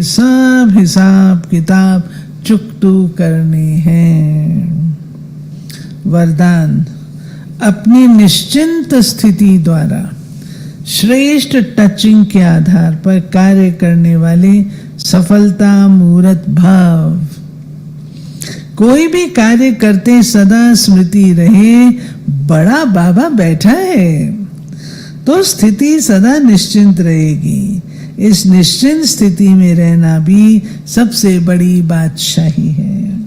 सब हिसाब किताब चुकतू करने हैं। वरदान, अपनी निश्चिंत स्थिति द्वारा श्रेष्ठ टचिंग के आधार पर कार्य करने वाले सफलता मूर्त भाव। कोई भी कार्य करते सदा स्मृति रहे बड़ा बाबा बैठा है, तो स्थिति सदा निश्चिंत रहेगी। इस निश्चिंत स्थिति में रहना भी सबसे बड़ी बादशाही है।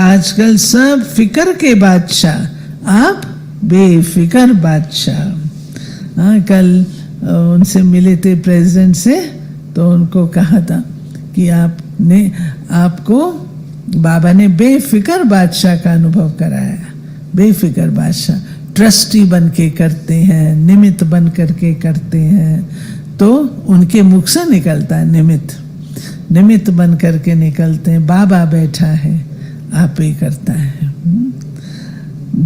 आजकल सब फिकर के बादशाह, आप बेफिकर बादशाह। हाँ, कल उनसे मिले थे प्रेसिडेंट से, तो उनको कहा था कि आपको बाबा ने बेफिकर बादशाह का अनुभव कराया। बेफिकर बादशाह ट्रस्टी बन के करते हैं, निमित्त बन करके करते हैं, तो उनके मुख से निकलता है निमित्त बन करके निकलते हैं। बाबा बैठा है, आप ही करता है।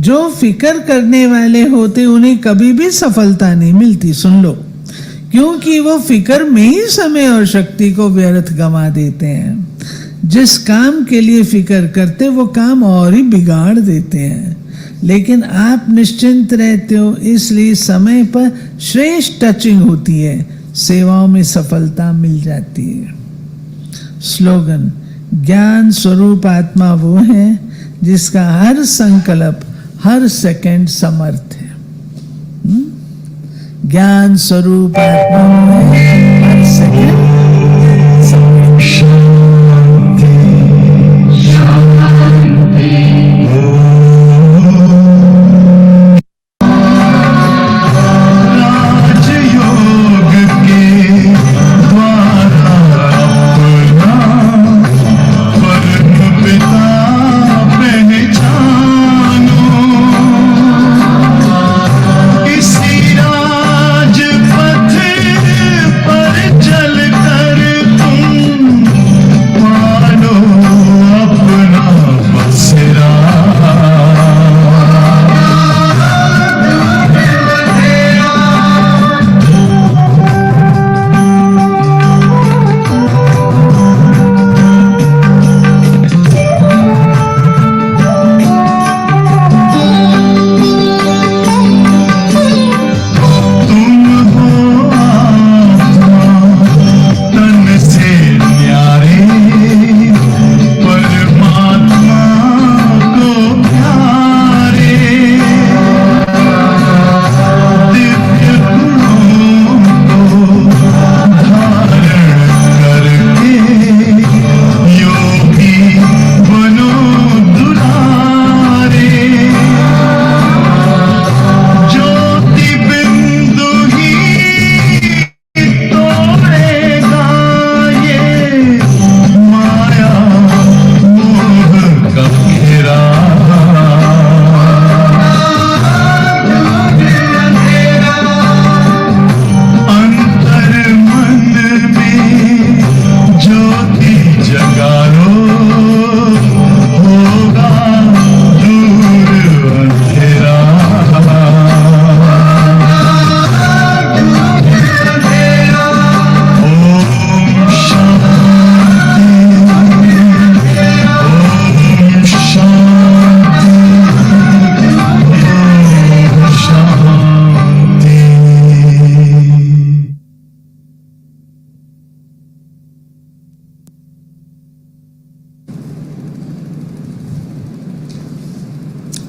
जो फिकर करने वाले होते उन्हें कभी भी सफलता नहीं मिलती। सुन लो, क्योंकि वो फिकर में ही समय और शक्ति को व्यर्थ गंवा देते हैं। जिस काम के लिए फिकर करते वो काम और ही बिगाड़ देते हैं। लेकिन आप निश्चिंत रहते हो, इसलिए समय पर श्रेष्ठ टचिंग होती है, सेवाओं में सफलता मिल जाती है। स्लोगन, ज्ञान स्वरूप आत्मा वो है जिसका हर संकल्प हर सेकंड समर्थ है। ज्ञान स्वरूप आत्मा वो है हर सेकंड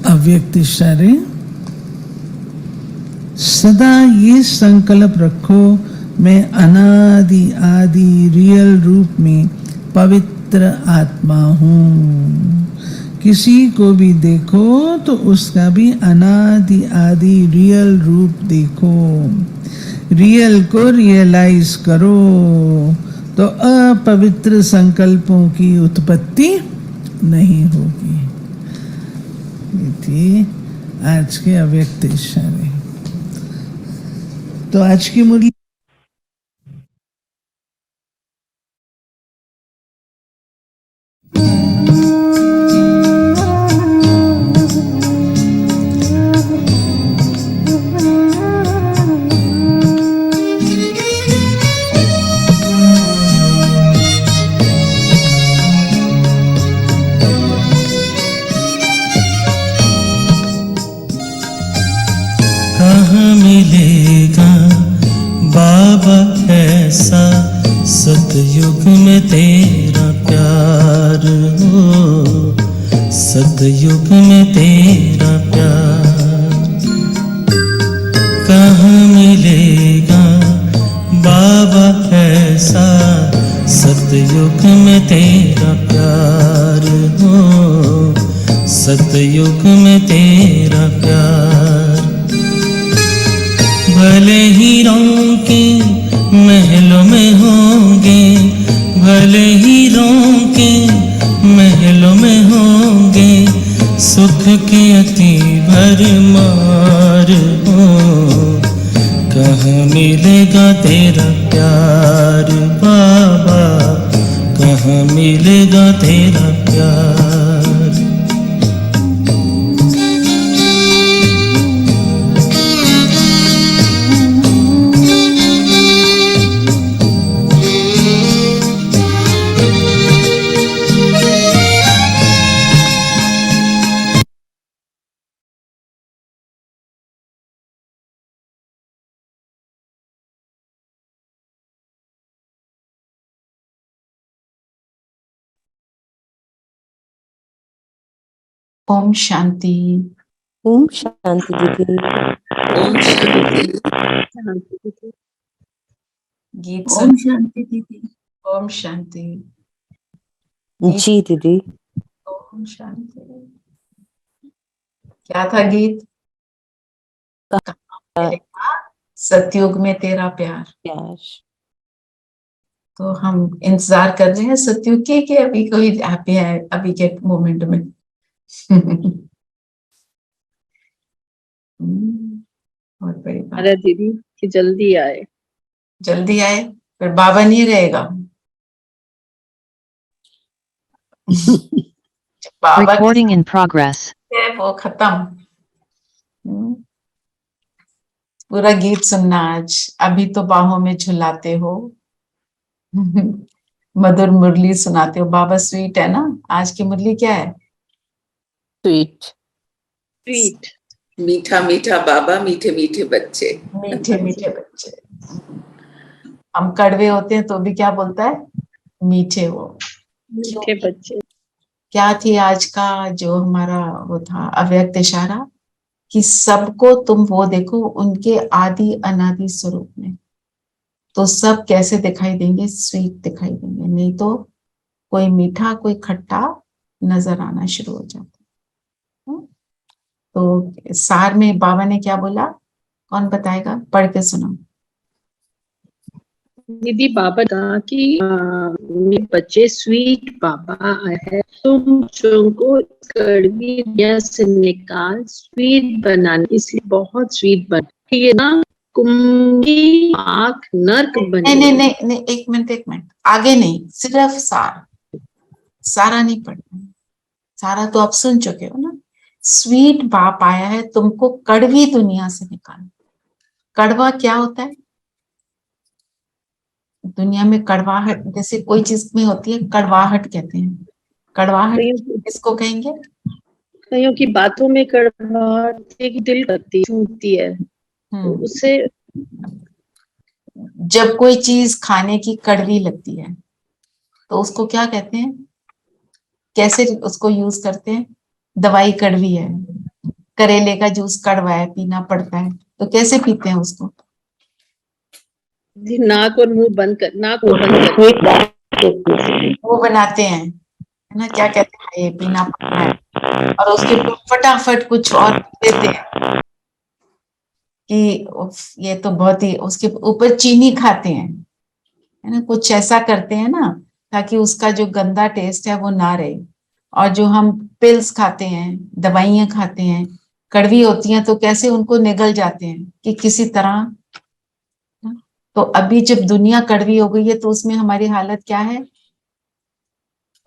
अव्यक्त इशारे। सदा ये संकल्प रखो, मैं अनादि आदि रियल रूप में पवित्र आत्मा हूँ। किसी को भी देखो तो उसका भी अनादि आदि रियल रूप देखो। रियल को रियलाइज करो तो अपवित्र संकल्पों की उत्पत्ति नहीं होगी। ये थी आज के अव्यक्त इशारे। तो आज की मुरली सतयुग में तेरा प्यार कहाँ मिलेगा बाबा ऐसा, सतयुग में तेरा प्यार हो, सतयुग में तेरा प्यार। भले ही के महलों में होंगे, भले ही के महलों में होंगे, सुख के अति भरमार हो, कहाँ मिलेगा तेरा प्यार बाबा, कहाँ मिलेगा तेरा प्यार। ओम शांति। ओम शांति दीदी। ओम शांति। शांति दीदी। गीत ओम सुन। शांति दीदी। ओम शांति। जी दीदी। ओम शांति। क्या था गीत? सतयुग में तेरा प्यार। प्यार। तो हम इंतजार कर रहे हैं सतयुग के कि अभी कोई हैप्पी है अभी के मोमेंट में। बहुत बड़ी बात। अरे दीदी कि जल्दी आए। जल्दी आए फिर बाबा नहीं रहेगा। बाबा Recording in progress. है वो खत्म। पूरा गीत सुनना आज। अभी तो बाहों में झुलाते हो, मधुर मुरली सुनाते हो। बाबा स्वीट है ना। आज की मुरली क्या है? स्वीट। स्वीट। मीठा मीठा बाबा, मीठे मीठे बच्चे। मीठे मीठे बच्चे। हम कड़वे होते हैं तो भी क्या बोलता है? मीठे हो। मीठे बच्चे। क्या थी आज का जो हमारा वो था अव्यक्त इशारा कि सबको तुम वो देखो उनके आदि अनादि स्वरूप में, तो सब कैसे दिखाई देंगे? स्वीट दिखाई देंगे। नहीं तो कोई मीठा कोई खट्टा नजर आना शुरू हो जाता है। तो सार में बाबा ने क्या बोला? कौन बताएगा? पढ़ के सुनाओ। दीदी बाबा कहा कि मेरे बच्चे स्वीट बाबा है, तुम को कड़वी दुनिया से निकाल स्वीट बनाने, इसलिए बहुत स्वीट बन ये ना कुंभी आँख नर्क बने। नहीं, एक मिनट आगे नहीं, सिर्फ सारा नहीं पढ़ना। सारा तो आप सुन चुके हो ना। स्वीट बाप आया है तुमको कड़वी दुनिया से निकाल। कड़वा क्या होता है? दुनिया में कड़वाहट जैसे कोई चीज में होती है, कड़वाहट कहते हैं। कड़वाहट किसको कहेंगे? कईयों की बातों में कड़वाहट दिल करती छूटती है, तो उससे जब कोई चीज खाने की कड़वी लगती है तो उसको क्या कहते हैं? कैसे उसको यूज करते हैं? दवाई कड़वी है, करेले का जूस कड़वा है, पीना पड़ता है, तो कैसे पीते हैं उसको? नाक और मुंह बंद कर, नाक को बंद कर वो बनाते हैं, है ना? क्या कहते हैं? ये पीना पड़ता है। और उसके फटाफट कुछ और देते हैं कि ये तो बहुत ही, उसके ऊपर चीनी खाते हैं, है ना? कुछ ऐसा करते हैं ना ताकि उसका जो गंदा टेस्ट है वो ना रहे। और जो हम पिल्स खाते हैं, दवाइयां खाते हैं, कड़वी होती हैं तो कैसे उनको निगल जाते हैं कि किसी तरह। तो अभी जब दुनिया कड़वी हो गई है तो उसमें हमारी हालत क्या है?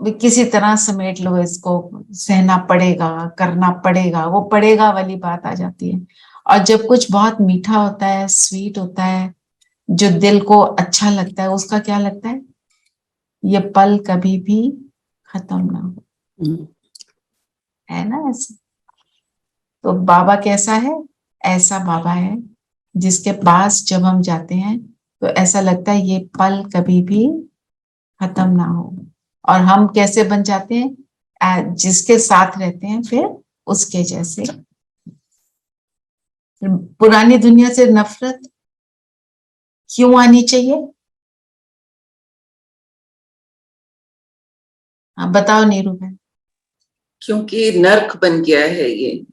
किसी तरह समेट लो इसको, सहना पड़ेगा, करना पड़ेगा। वो पड़ेगा वाली बात आ जाती है। और जब कुछ बहुत मीठा होता है, स्वीट होता है, जो दिल को अच्छा लगता है, उसका क्या लगता है? ये पल कभी भी खत्म ना हो, है ना? ऐसे तो बाबा कैसा है? ऐसा बाबा है जिसके पास जब हम जाते हैं तो ऐसा लगता है ये पल कभी भी खत्म ना हो। और हम कैसे बन जाते हैं? जिसके साथ रहते हैं फिर उसके जैसे। पुरानी दुनिया से नफरत क्यों आनी चाहिए? बताओ नीरू बहन। क्योंकि नर्क बन गया है ये,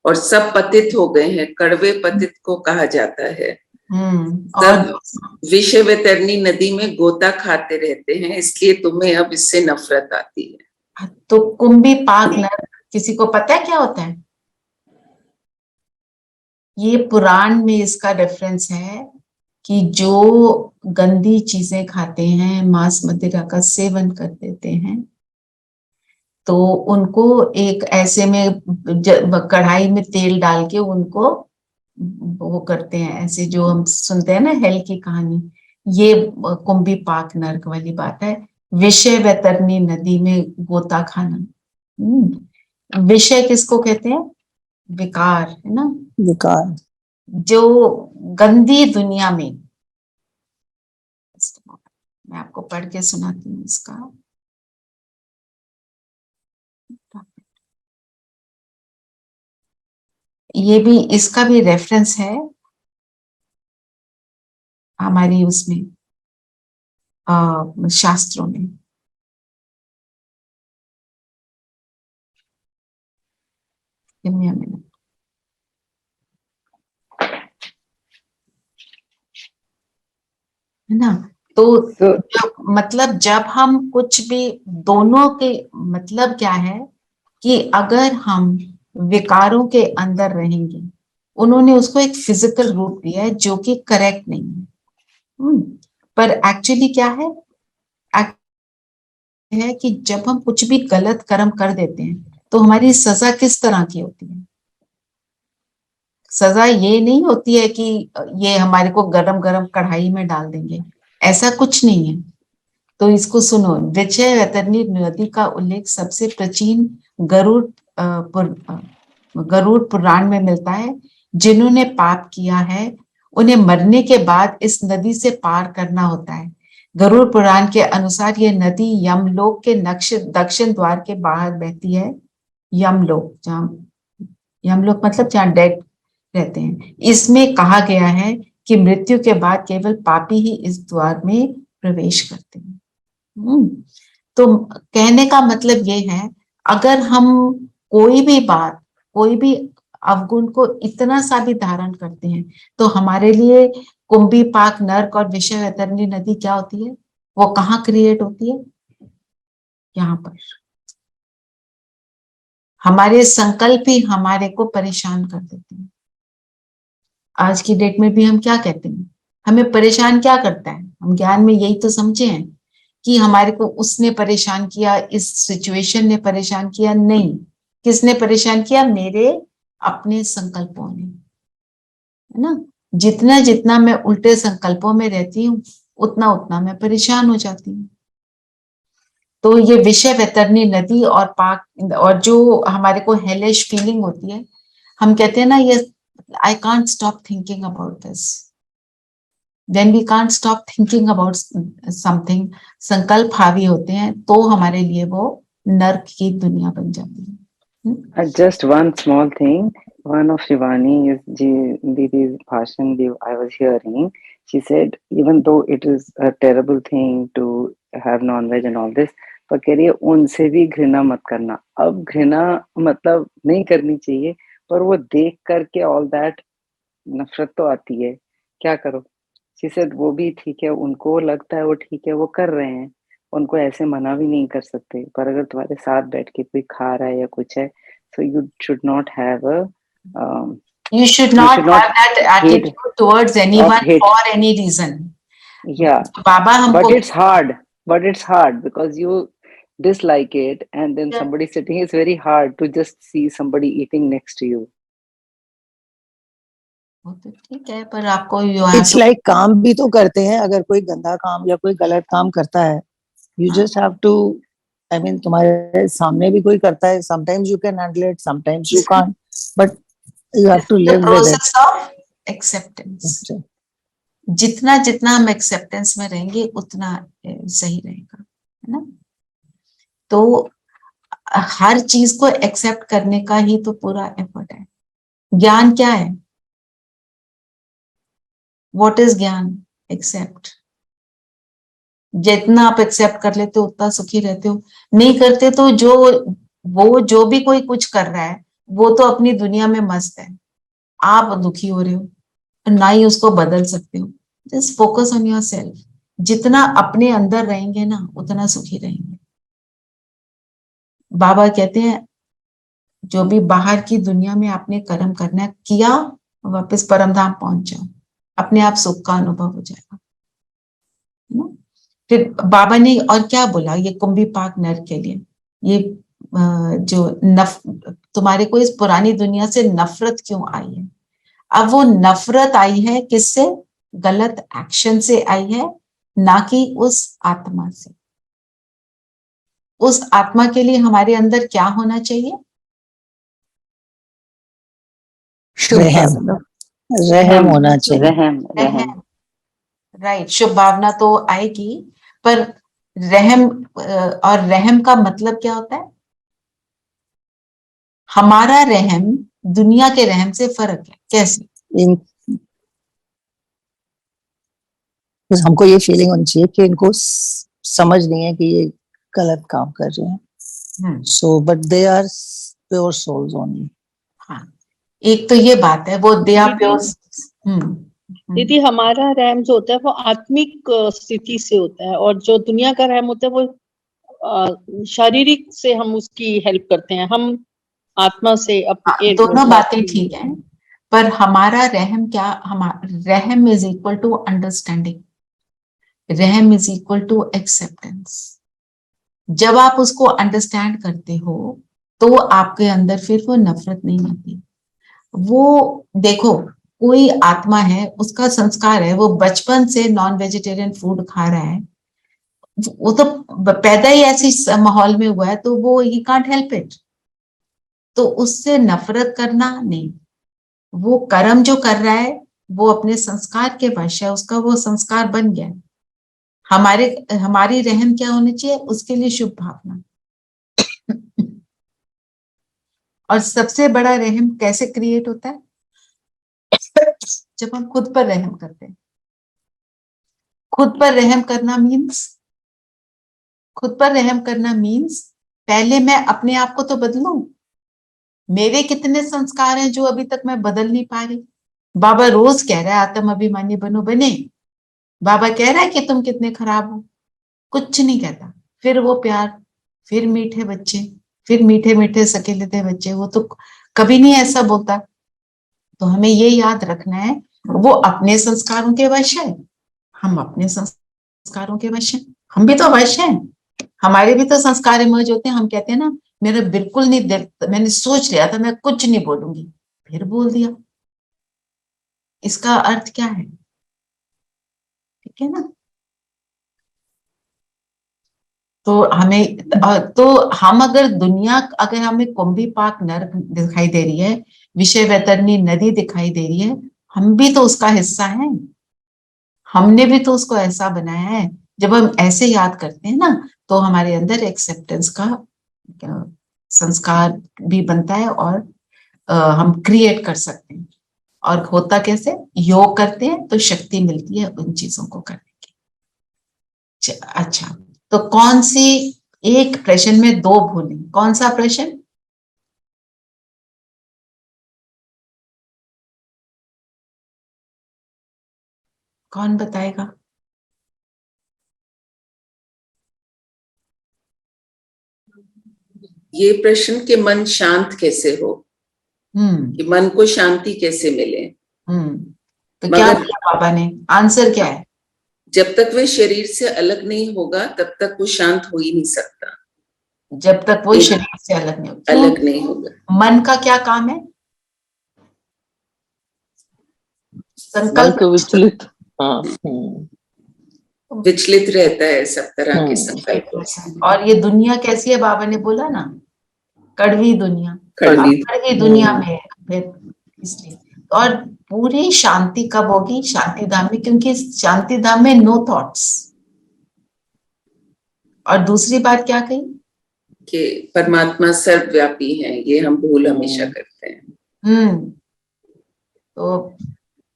और सब पतित हो गए हैं, कड़वे पतित को कहा जाता है। और सब विषय वैतरणी नदी में गोता खाते रहते हैं, इसलिए तुम्हें अब इससे नफरत आती है। तो कुंभी पाक नर्क किसी को पता है क्या होता है? ये पुराण में इसका रेफरेंस है कि जो गंदी चीजें खाते हैं, मांस मदिरा का सेवन कर देते हैं, तो उनको एक ऐसे में कढ़ाई में तेल डाल के उनको वो करते हैं, ऐसे जो हम सुनते हैं ना हेल की कहानी, ये कुंभी पाक नर्क वाली बात है। विषय वैतरणी नदी में गोता खाना। विषय किसको कहते हैं? विकार, है ना? विकार। जो गंदी दुनिया में, मैं आपको पढ़ के सुनाती हूँ इसका। ये भी, इसका भी रेफरेंस है हमारी उसमें शास्त्रों में। है ना? तो मतलब जब हम कुछ भी, दोनों के मतलब क्या है कि अगर हम विकारों के अंदर रहेंगे, उन्होंने उसको एक फिजिकल रूप दिया है जो कि करेक्ट नहीं है। पर एक्चुअली क्या है कि जब हम कुछ भी गलत कर्म कर देते हैं तो हमारी सजा किस तरह की होती है? सजा ये नहीं होती है कि ये हमारे को गरम गरम कढ़ाई में डाल देंगे, ऐसा कुछ नहीं है। तो इसको सुनो, विषय वैतरणी नदी का उल्लेख सबसे प्राचीन गरुड़ पुराण में मिलता है। जिन्होंने पाप किया है उन्हें मरने के बाद इस नदी से पार करना होता है। गरुड़ पुराण के अनुसार यह नदी यमलोक के दक्षिण द्वार के बाहर बहती है। यमलोक, जहाँ यमलोक मतलब जहाँ डेड रहते हैं। इसमें कहा गया है कि मृत्यु के बाद केवल पापी ही इस द्वार में प्रवेश करते हैं। तो कहने का मतलब ये है, अगर हम कोई भी बात, कोई भी अवगुण को इतना सा भी धारण करते हैं तो हमारे लिए कुंभी पाक नर्क और विषय वैतरणी नदी क्या होती है? वो कहाँ क्रिएट होती है? यहाँ पर। हमारे संकल्प ही हमारे को परेशान कर देते हैं। आज की डेट में भी हम क्या कहते हैं, हमें परेशान क्या करता है? हम ज्ञान में यही तो समझे हैं कि हमारे को उसने परेशान किया, इस सिचुएशन ने परेशान किया। नहीं, किसने परेशान किया? मेरे अपने संकल्पों ने, है ना? जितना जितना मैं उल्टे संकल्पों में रहती हूँ उतना उतना मैं परेशान हो जाती हूँ। तो ये विषय वैतरणी नदी और पाक, और जो हमारे को हेलिश फीलिंग होती है, हम कहते हैं ना, ये I can't stop thinking about this. When we can't stop thinking about something, संकल्प हावी होते हैं, तो हमारे लिए वो नर्क की दुनिया बन जाती है। Just one small thing. One of Shivani's Didi's bhashan I was hearing. She said, even though it is a terrible thing to have non-veg and all this, पर कह रही है उनसे भी घृणा मत करना। अब घृणा मतलब नहीं करनी चाहिए, पर वो देख करके all that नफरत तो आती है, क्या करो? She said वो भी ठीक है, उनको लगता है वो ठीक है, वो कर रहे हैं, उनको ऐसे मना भी नहीं कर सकते। पर अगर तुम्हारे साथ बैठ के कोई खा रहा है या कुछ है, so you should not have a you should not have that attitude towards anyone for any reason. Yeah, बाबा हमको, but it's hard because you dislike it, and then somebody sitting, is very hard to just see somebody eating next to you. तो ठीक है, पर आपको it's like काम भी तो करते हैं। अगर कोई गंदा काम या कोई गलत काम करता है, you just have to, I mean तुम्हारे सामने भी कोई करता है, sometimes you can handle it, sometimes you can't, but you have to live with it. Process of acceptance. जितना जितना हम एक्सेप्टेंस में रहेंगे उतना सही रहेगा, है ना? तो हर चीज को एक्सेप्ट करने का ही तो पूरा एफर्ट है। ज्ञान क्या है? व्हाट इज ज्ञान? एक्सेप्ट। जितना आप एक्सेप्ट कर लेते हो उतना सुखी रहते हो, नहीं करते तो जो भी कोई कुछ कर रहा है वो तो अपनी दुनिया में मस्त है, आप दुखी हो रहे हो, ना ही उसको बदल सकते हो। Just focus on your self. जितना अपने अंदर रहेंगे ना उतना सुखी रहेंगे। बाबा कहते हैं जो भी बाहर की दुनिया में आपने कर्म करना है किया, वापस परमधाम पहुंच जाओ, अपने आप सुख का अनुभव हो जाएगा, है ना। फिर बाबा ने और क्या बोला ये कुंभी पाक नर के लिए, ये जो तुम्हारे को इस पुरानी दुनिया से नफरत क्यों आई है? अब वो नफरत आई है किससे? गलत एक्शन से आई है, ना कि उस आत्मा से। उस आत्मा के लिए हमारे अंदर क्या होना चाहिए? शुभ रहम, रहम होना चाहिए। रहम राइट, शुभ भावना तो आएगी, पर रहम और रहम का मतलब क्या होता है? हमारा रहम दुनिया के रहम से फर्क है। कैसे? हमको ये फीलिंग होनी चाहिए कि इनको समझ नहीं है कि ये गलत काम कर रहे हैं। So but they are pure souls only. हाँ, एक तो ये बात है, वो दे आर प्योर। दीदी हमारा रहम जो होता है वो आत्मिक स्थिति से होता है, और जो दुनिया का रहम होता है वो शारीरिक से हम उसकी हेल्प करते हैं, हम आत्मा से अपने दोनों बातें ठीक है, पर हमारा रहम क्या? रहम इज इक्वल टू अंडरस्टैंडिंग, रहम इज इक्वल टू एक्सेप्टेंस। जब आप उसको अंडरस्टैंड करते हो तो आपके अंदर फिर वो नफरत नहीं आती। वो देखो, कोई आत्मा है, उसका संस्कार है, वो बचपन से नॉन वेजिटेरियन फूड खा रहा है, वो तो पैदा ही ऐसी माहौल में हुआ है, तो वो ही कांट हेल्प इट। तो उससे नफरत करना नहीं, वो कर्म जो कर रहा है वो अपने संस्कार के वश है, उसका वो संस्कार बन गया है। हमारी रहम क्या होनी चाहिए? उसके लिए शुभ भावना। और सबसे बड़ा रहम कैसे क्रिएट होता है? जब हम खुद पर रहम करते हैं। खुद पर रहम करना मीन्स, खुद पर रहम करना मीन्स पहले मैं अपने आप को तो बदलूं। मेरे कितने संस्कार हैं जो अभी तक मैं बदल नहीं पा रही। बाबा रोज कह रहा है आत्म अभिमानी बनो, बने। बाबा कह रहा है कि तुम कितने खराब हो, कुछ नहीं कहता। फिर वो प्यार, फिर मीठे बच्चे, फिर मीठे मीठे सकेले थे बच्चे, वो तो कभी नहीं ऐसा बोलता। तो हमें ये याद रखना है, वो अपने संस्कारों के वश है, हम अपने संस्कारों के वश हैं। हम भी तो वश हैं, हमारे भी तो संस्कार इमर्ज होते हैं। हम कहते हैं ना मेरा बिल्कुल नहीं दिल, मैंने सोच लिया था मैं कुछ नहीं बोलूंगी, फिर बोल दिया। इसका अर्थ क्या है? ठीक है ना। तो हमें तो हम अगर दुनिया, अगर हमें कुंभी पाक नर्क दिखाई दे रही है, विषय वैतरणी नदी दिखाई दे रही है, हम भी तो उसका हिस्सा हैं। हमने भी तो उसको ऐसा बनाया है। जब हम ऐसे याद करते हैं ना तो हमारे अंदर एक्सेप्टेंस का संस्कार भी बनता है, और हम क्रिएट कर सकते हैं। और होता कैसे? योग करते हैं तो शक्ति मिलती है उन चीजों को करने की। अच्छा, तो कौन सी एक प्रश्न में दो भूलें? कौन सा प्रश्न? कौन बताएगा? ये प्रश्न कि मन शांत कैसे हो, कि मन को शांति कैसे मिले। तो क्या किया बाबा ने? आंसर क्या है? जब तक वे शरीर से अलग नहीं होगा तब तक वो शांत हो ही नहीं सकता। जब तक वो शरीर से अलग नहीं होगा, अलग नहीं होगा। मन का क्या काम है? संकल्प विचलित, हाँ, विचलित रहता है सब तरह के संकल्पों से। और ये दुनिया कैसी है? बाबा ने बोला ना, कड़वी दुनिया, कड़वी दुनिया में फिर इसलिए। और पूरी शांति कब होगी? शांति धाम में, क्योंकि शांति धाम में नो थॉट्स। और दूसरी बात क्या कही? कि परमात्मा सर्वव्यापी है, ये हम भूल हमेशा करते हैं। तो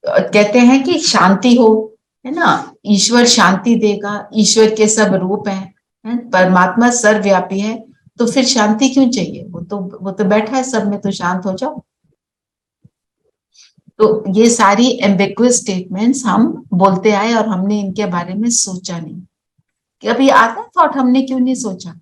कहते हैं कि शांति हो, है ना, ईश्वर शांति देगा, ईश्वर के सब रूप हैं, परमात्मा सर्वव्यापी है, तो फिर शांति क्यों चाहिए? वो तो बैठा है सब में, तो शांत हो जाओ। तो ये सारी एम्बिग्युअस स्टेटमेंट्स हम बोलते आए और हमने इनके बारे में सोचा नहीं। कभी आता थॉट हमने क्यों नहीं सोचा?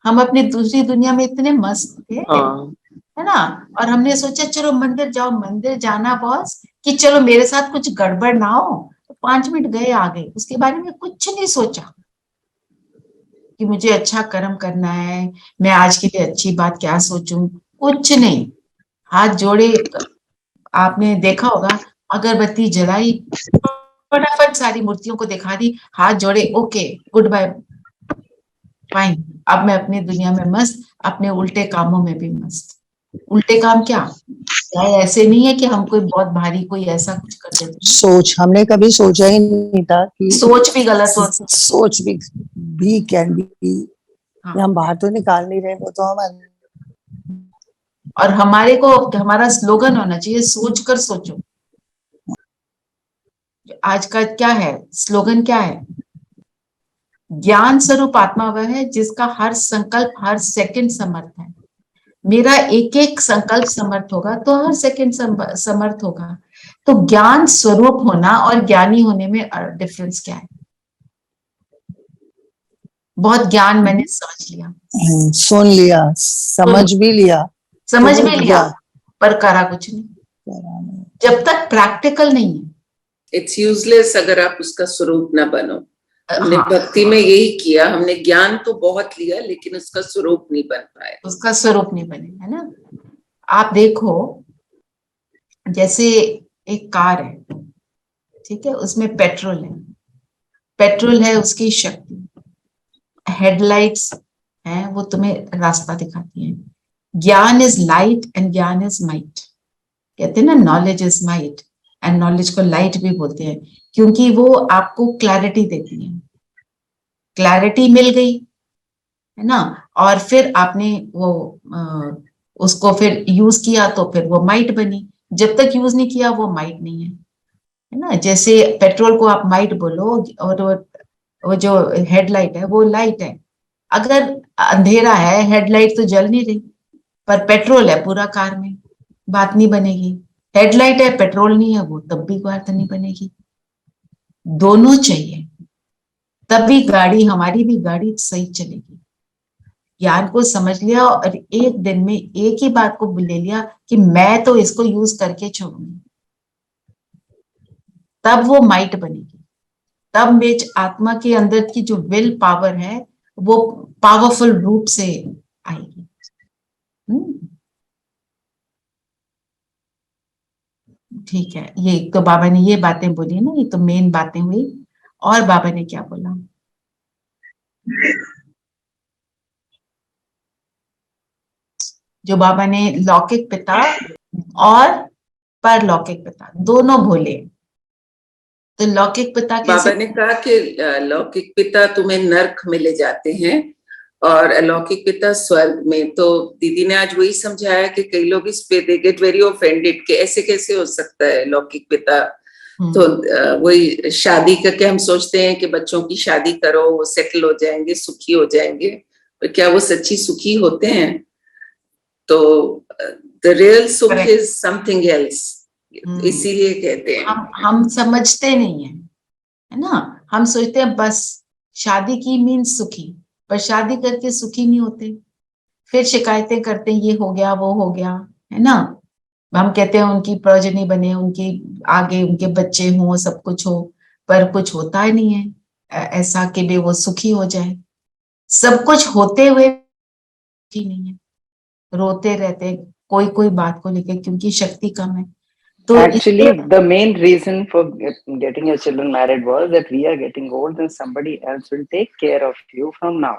हम अपनी दूसरी दुनिया में इतने मस्त थे, है ना, और हमने सोचा चलो मंदिर जाओ, मंदिर जाना बॉस, कि चलो मेरे साथ कुछ गड़बड़ ना हो, तो 5 मिनट गए आ गए, उसके बारे में कुछ नहीं सोचा कि मुझे अच्छा कर्म करना है, मैं आज के लिए अच्छी बात क्या सोचूं, कुछ नहीं। हाथ जोड़े, आपने देखा होगा, अगरबत्ती जलाई, फटाफट सारी मूर्तियों को दिखा दी, हाथ जोड़े, ओके गुड बाय फाइन, अब मैं अपनी दुनिया में मस्त, अपने उल्टे कामों में भी मस्त। उल्टे काम क्या ऐसे नहीं है कि हम कोई बहुत भारी कोई ऐसा कुछ कर देते, सोच हमने कभी सोचा ही नहीं था कि सोच भी गलत होती है। सोच भी कैन बी, हाँ। हम बाहर तो निकाल नहीं रहे, वो तो हम। और हमारे को हमारा स्लोगन होना चाहिए, सोच कर सोचो। आज का क्या है स्लोगन, क्या है? ज्ञान स्वरूप आत्मा वह है जिसका हर संकल्प हर सेकंड समर्थ है। मेरा एक एक संकल्प समर्थ होगा तो हर सेकंड समर्थ होगा। तो ज्ञान स्वरूप होना और ज्ञानी होने में डिफरेंस क्या है? बहुत ज्ञान मैंने समझ लिया, सुन लिया, समझ भी लिया, समझ भी लिया, पर करा कुछ नहीं। जब तक प्रैक्टिकल नहीं है, इट्स यूजलेस अगर आप उसका स्वरूप ना बनो। हमने हाँ, भक्ति में यही किया, हमने ज्ञान तो बहुत लिया लेकिन उसका स्वरूप नहीं बन पाया। उसका स्वरूप नहीं बने, है ना। आप देखो, जैसे एक कार है, ठीक है, उसमें पेट्रोल है, पेट्रोल है उसकी शक्ति, हेडलाइट्स हैं वो तुम्हें रास्ता दिखाती हैं। ज्ञान इज लाइट एंड ज्ञान इज माइट। कहते हैं ना, knowledge is might, and knowledge को लाइट भी बोलते हैं, क्योंकि वो आपको क्लैरिटी देती है। क्लैरिटी मिल गई, है ना, और फिर आपने वो उसको फिर यूज किया तो फिर वो माइट बनी। जब तक यूज नहीं किया वो माइट नहीं है ना। जैसे पेट्रोल को आप माइट बोलो, और वो जो हेडलाइट है वो लाइट है। अगर अंधेरा है, हेडलाइट तो जल नहीं रही, पर पेट्रोल है पूरा कार में, बात नहीं बनेगी। हेडलाइट है, पेट्रोल नहीं है, वो तब भी बात नहीं बनेगी। दोनों चाहिए, तभी गाड़ी, हमारी भी गाड़ी सही चलेगी। ज्ञान को समझ लिया और एक दिन में एक ही बात को ले लिया कि मैं तो इसको यूज करके छोड़ूंगी, तब वो माइट बनेगी। तब मेरे आत्मा के अंदर की जो विल पावर है वो पावरफुल रूप से आएगी। ठीक है, ये तो बाबा ने ये बातें बोली ना, ये तो मेन बातें हुई। और बाबा ने क्या बोला? जो बाबा ने लौकिक पिता और परलौकिक पिता दोनों बोले, तो लौकिक पिता कैसे? बाबा ने कहा कि लौकिक पिता तुम्हें नर्क में ले जाते हैं और अलौकिक पिता स्वर्ग में। तो दीदी ने आज वही समझाया कि कई लोग इस पे दे गेट वेरी ऑफेंडेड कि ऐसे कैसे हो सकता है लौकिक पिता। तो वही शादी करके हम सोचते हैं कि बच्चों की शादी करो, वो सेटल हो जाएंगे, सुखी हो जाएंगे, पर क्या वो सच्ची सुखी होते हैं? तो द रियल सुख इज समथिंग एल्स। इसीलिए कहते हैं हम समझते नहीं है ना। हम सोचते हैं बस शादी की मीन्स सुखी, पर शादी करके सुखी नहीं होते, फिर शिकायतें करते हैं ये हो गया वो हो गया, है ना। हम कहते हैं उनकी प्रोजनी बने, उनके आगे उनके बच्चे हों, सब कुछ हो, पर कुछ होता ही नहीं है ऐसा कि भी वो सुखी हो जाए। सब कुछ होते हुए ही नहीं है, रोते रहते हैं कोई कोई बात को लेकर, क्योंकि शक्ति कम है। तो actually the main reason for getting your children married was that we are getting old and somebody else will take care of you from now.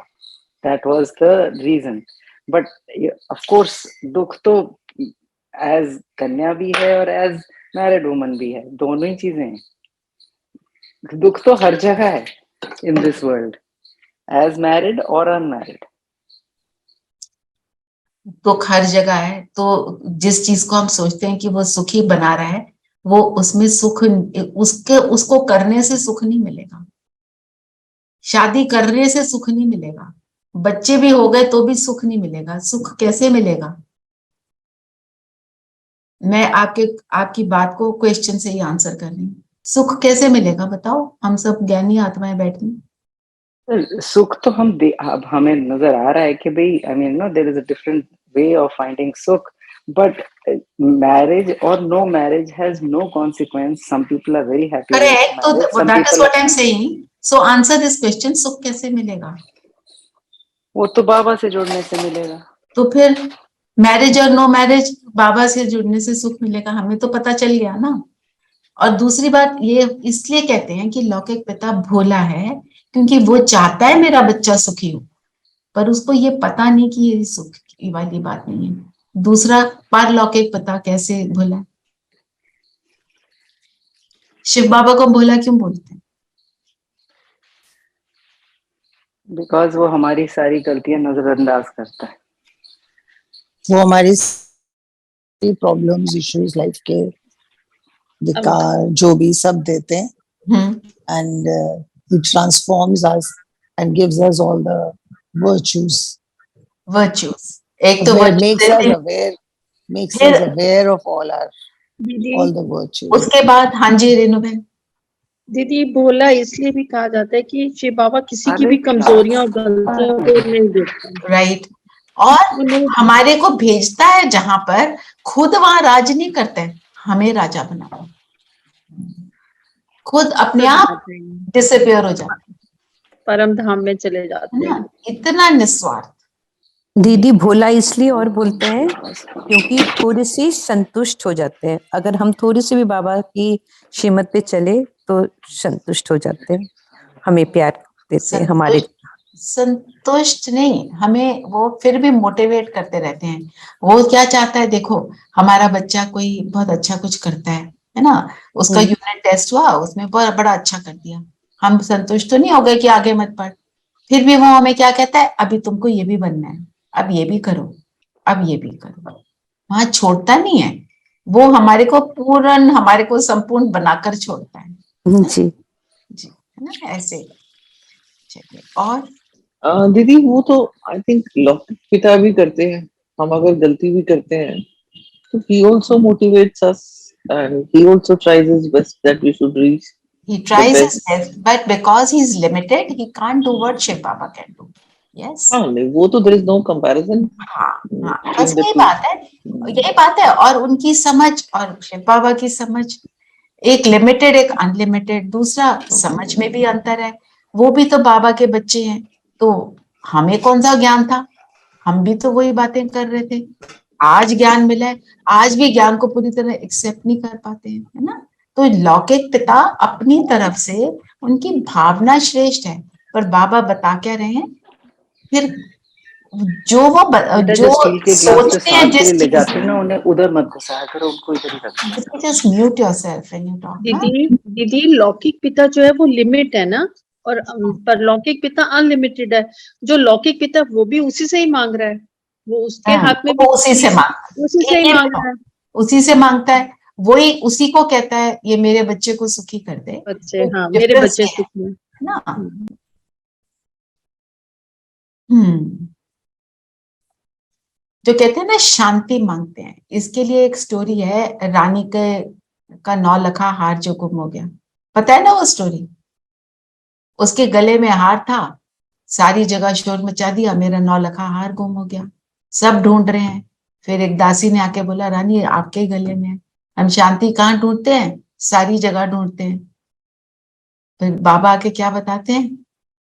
That was the reason. But of course dukh to as कन्या भी है और as married woman भी है, दोनों ही चीजें हैं। दुख तो हर जगह है, in this world, as married or unmarried. दुख हर जगह है, तो जिस चीज को हम सोचते हैं कि वो सुखी बना रहा है, वो उसमें सुख उसको करने से सुख नहीं मिलेगा, शादी करने से सुख नहीं मिलेगा, बच्चे भी हो गए तो भी सुख नहीं मिलेगा। सुख कैसे मिलेगा? मैं आपकी बात को क्वेश्चन से ही आंसर कर रही हूँ। सुख कैसे मिलेगा बताओ? हम सब ज्ञानी आत्माएं बैठी हैं। सुख तो अब हमें नजर आ रहा है कि भाई, I mean, no, there is a different way of finding sukh, but marriage or no marriage has no consequence. Some people are very happy with Correct. marriage. So that is what I'm saying. So answer this question, सुख कैसे मिलेगा? वो तो बाबा से जुड़ने से मिलेगा। तो फिर मैरिज और नो मैरिज, बाबा से जुड़ने से सुख मिलेगा, हमें तो पता चल गया ना। और दूसरी बात ये इसलिए कहते हैं कि लौकिक पिता भोला है, क्योंकि वो चाहता है मेरा बच्चा सुखी हो, पर उसको ये पता नहीं कि ये सुख की वाली बात नहीं है। दूसरा, पारलौकिक पिता कैसे भोला है? शिव बाबा को भोला क्यों बोलते हैं? बिकॉज वो हमारी सारी गलतियां नजरअंदाज करता है। वो हमारी प्रॉब्लम्स, इश्यूज लाइफ के, विकार जो भी सब देते हैं, and he transforms us and gives us all the virtues. एक तो makes us aware of all the virtues. उसके बाद, हाँ जी रेणु बहन। दीदी, भोला इसलिए भी कहा जाता है कि शिव बाबा किसी की भी कमजोरियां और गलतियों को नहीं देखते। राइट। और हमारे को भेजता है जहां पर खुद वहां राज नहीं करते हैं, हमें राजा बनाता, खुद अपने आप डिसअपियर हो जाते हैं, परम धाम में चले जाते हैं। इतना निस्वार्थ। दीदी, भोला इसलिए और बोलते हैं क्योंकि थोड़े से संतुष्ट हो जाते हैं। अगर हम थोड़ी सी भी बाबा की श्रीमत पे चले तो संतुष्ट हो जाते हैं, हमें प्यार देते हैं। हमारे संतुष्ट नहीं, हमें वो फिर भी मोटिवेट करते रहते हैं। वो क्या चाहता है, देखो हमारा बच्चा कोई बहुत अच्छा कुछ करता है ना, उसका यूनिट टेस्ट हुआ, उसमें बड़ा अच्छा कर दिया, हम संतुष्ट तो नहीं हो गए कि आगे मत पढ़, फिर भी वो हमें क्या कहता है, अभी तुमको ये भी बनना है, अब ये भी करो, अब ये भी करो। वहां छोड़ता नहीं है वो, हमारे को संपूर्ण बनाकर छोड़ता है। जी जी, है ना, ऐसे। चलिए, और दीदी वो तो आई थिंक लौकिक पिता भी करते हैं। हम अगर गलती भी करते हैं तो he also motivates us and he also tries his best that we should reach. He tries his best, but because he is limited, he can't do what Shiv Baba can do. Yes. हाँ, नहीं वो तो there is no comparison. हाँ, बस यही बात है। और उनकी समझ और शिव बाबा की समझ, एक लिमिटेड एक अनलिमिटेड, दूसरा समझ में भी अंतर है। वो भी तो बाबा के बच्चे हैं, तो हमें कौन सा ज्ञान था, हम भी तो वही बातें कर रहे थे। आज ज्ञान मिला है, आज भी ज्ञान को पूरी तरह एक्सेप्ट नहीं कर पाते हैं, है ना। तो लौकिक पिता अपनी तरफ से, उनकी भावना श्रेष्ठ है, पर बाबा बता क्या रहे हैं, फिर जो सोचते हैं जिस ले जाते हैं ना, उन्हें उधर मत घुसाया करो, उनको इधर ही रखो। Just mute yourself when you talk. दीदी, लौकिक पिता जो है वो लिमिट है ना, और परलौकिक पिता अनलिमिटेड है। जो लौकिक पिता वो भी उसी से ही मांग रहा है, वो उसके हाथ में भी उसी से मांग रहा है, उसी से मांगता है, वही उसी को कहता है ये मेरे बच्चे को सुखी कर दे। बच्चे, हाँ, मेरे बच्चे सुखी है ना। जो कहते हैं ना शांति मांगते हैं, इसके लिए एक स्टोरी है, रानी का 9 लखा हार जो गुम हो गया, पता है ना वो स्टोरी। उसके गले में हार था, सारी जगह शोर मचा दिया, मेरा 9 लखा हार गुम हो गया, सब ढूंढ रहे हैं। फिर एक दासी ने आके बोला, रानी आपके ही गले में है, हम शांति कहाँ ढूंढते हैं, सारी जगह ढूंढते हैं। फिर बाबा आके क्या बताते हैं,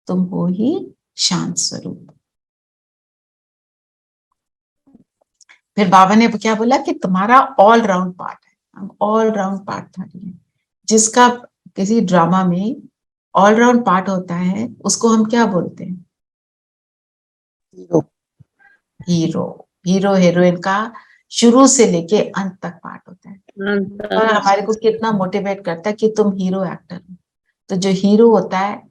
तुम हो ही शांत स्वरूप। फिर बाबा ने क्या बोला कि तुम्हारा ऑल राउंड पार्ट है, हम ऑल राउंड पार्ट था। जिसका किसी ड्रामा में ऑल राउंड पार्ट होता है उसको हम क्या बोलते हैं, हीरो। हीरोइन का शुरू से लेके अंत तक पार्ट होता है, और हमारे को कितना मोटिवेट करता है कि तुम हीरो एक्टर हो। तो जो हीरो होता है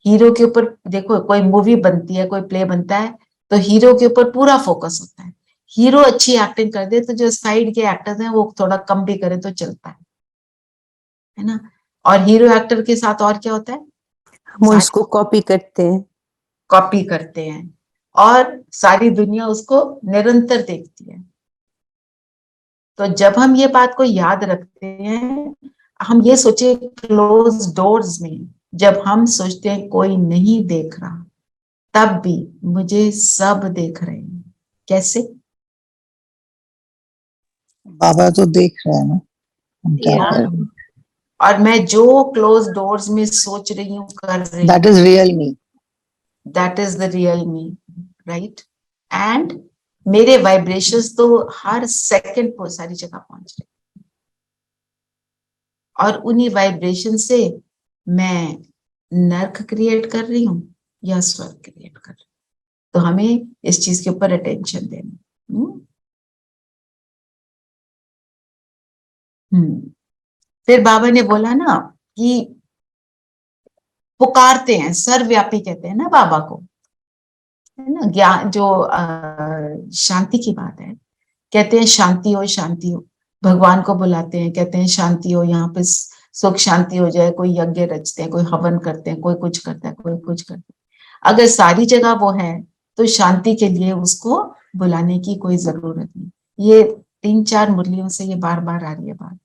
हीरो के ऊपर देखो, कोई मूवी बनती है, कोई प्ले बनता है, तो हीरो के ऊपर पूरा फोकस होता है। हीरो अच्छी एक्टिंग कर दे तो जो साइड के एक्टर्स हैं वो थोड़ा कम भी करें तो चलता है ना। और हीरो एक्टर के साथ और क्या होता है, हम उसको कॉपी करते हैं। कॉपी करते हैं और सारी दुनिया उसको निरंतर देखती है। तो जब हम ये बात को याद रखते हैं, हम ये सोचे क्लोज डोर्स में, जब हम सोचते हैं कोई नहीं देख रहा, तब भी मुझे सब देख रहे हैं। कैसे? बाबा तो देख रहे हैं ना हम क्या कर रहे हैं। और मैं जो क्लोज डोर्स में सोच रही हूँ, कर रही that is real me. That is the real me, right. And मेरे वाइब्रेशंस तो हर सेकंड पर सारी जगह पहुंच रहे, और उन्हीं वाइब्रेशन से मैं नर्क क्रिएट कर रही हूँ या स्वर्ग क्रिएट कर रही हूँ। तो हमें इस चीज के ऊपर अटेंशन देना। फिर बाबा ने बोला ना कि पुकारते हैं, सर्वव्यापी कहते हैं ना बाबा को, है ना। ज्ञान जो शांति की बात है, कहते हैं शांति हो, शांति हो। भगवान को बुलाते हैं, कहते हैं शांति हो, यहाँ पे सुख शांति हो जाए। कोई यज्ञ रचते हैं, कोई हवन करते हैं, कोई कुछ करता है, कोई कुछ करता है। अगर सारी जगह वो है तो शांति के लिए उसको बुलाने की कोई जरूरत नहीं। ये 3-4 मुरलियों से ये बार बार आ रही है बात।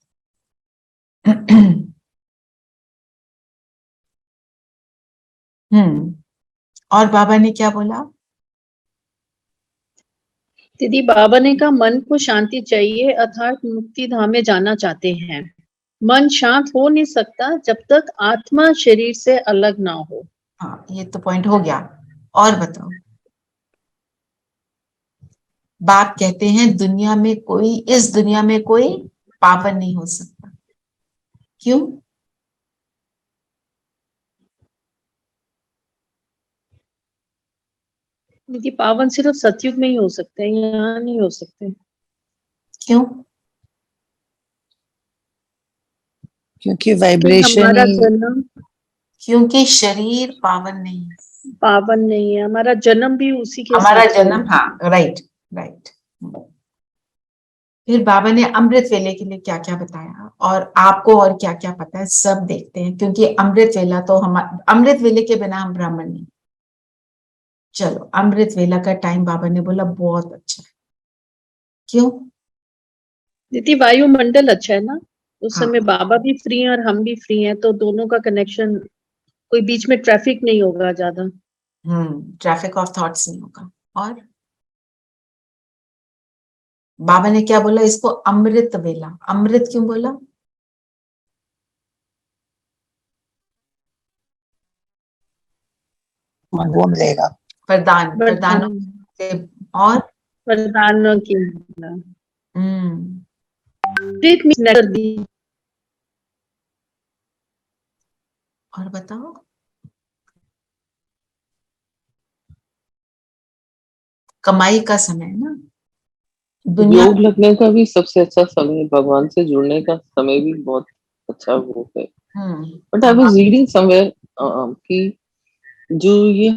और बाबा ने क्या बोला? दीदी बाबा ने कहा मन को शांति चाहिए, अर्थात मुक्ति धाम में जाना चाहते हैं। मन शांत हो नहीं सकता जब तक आत्मा शरीर से अलग ना हो। हाँ, ये तो पॉइंट हो गया। और बताओ। बाप कहते हैं दुनिया में कोई, इस दुनिया में कोई पावन नहीं हो सकता। क्यों? दीदी पावन सिर्फ सतयुग में ही हो सकते हैं, यहाँ नहीं हो सकते। क्यों? क्योंकि वाइब्रेशन हमारा ही जन्म क्योंकि शरीर पावन नहीं है। पावन नहीं है, हमारा जन्म भी उसी के हमारा हिसाब से जन्म, हाँ, राइट राइट। फिर बाबा ने अमृत वेले के लिए क्या क्या बताया, और आपको और क्या क्या पता है, सब देखते हैं। क्योंकि अमृत वेला तो हम, अमृत वेले के बिना हम ब्राह्मण नहीं। चलो, अमृत वेला का टाइम बाबा ने बोला बहुत अच्छा है। क्यों? दीदी वायुमंडल अच्छा है ना, उस हाँ, समय बाबा भी फ्री हैं और हम भी फ्री हैं, तो दोनों का कनेक्शन, कोई बीच में ट्रैफिक नहीं होगा ज्यादा। ट्रैफिक ऑफ थॉट्स नहीं होगा। और बाबा ने क्या बोला, इसको अमृत वेला। अमृत क्यों बोला? वो मिलेगा। वरदान, वरदानों के। और वरदानों की हम्म और बताओ। कमाई का समय ना, दुनिया। योग लगने का भी सबसे अच्छा समय, भगवान से जुड़ने का समय भी बहुत अच्छा वो है। But I was reading somewhere कि जो ये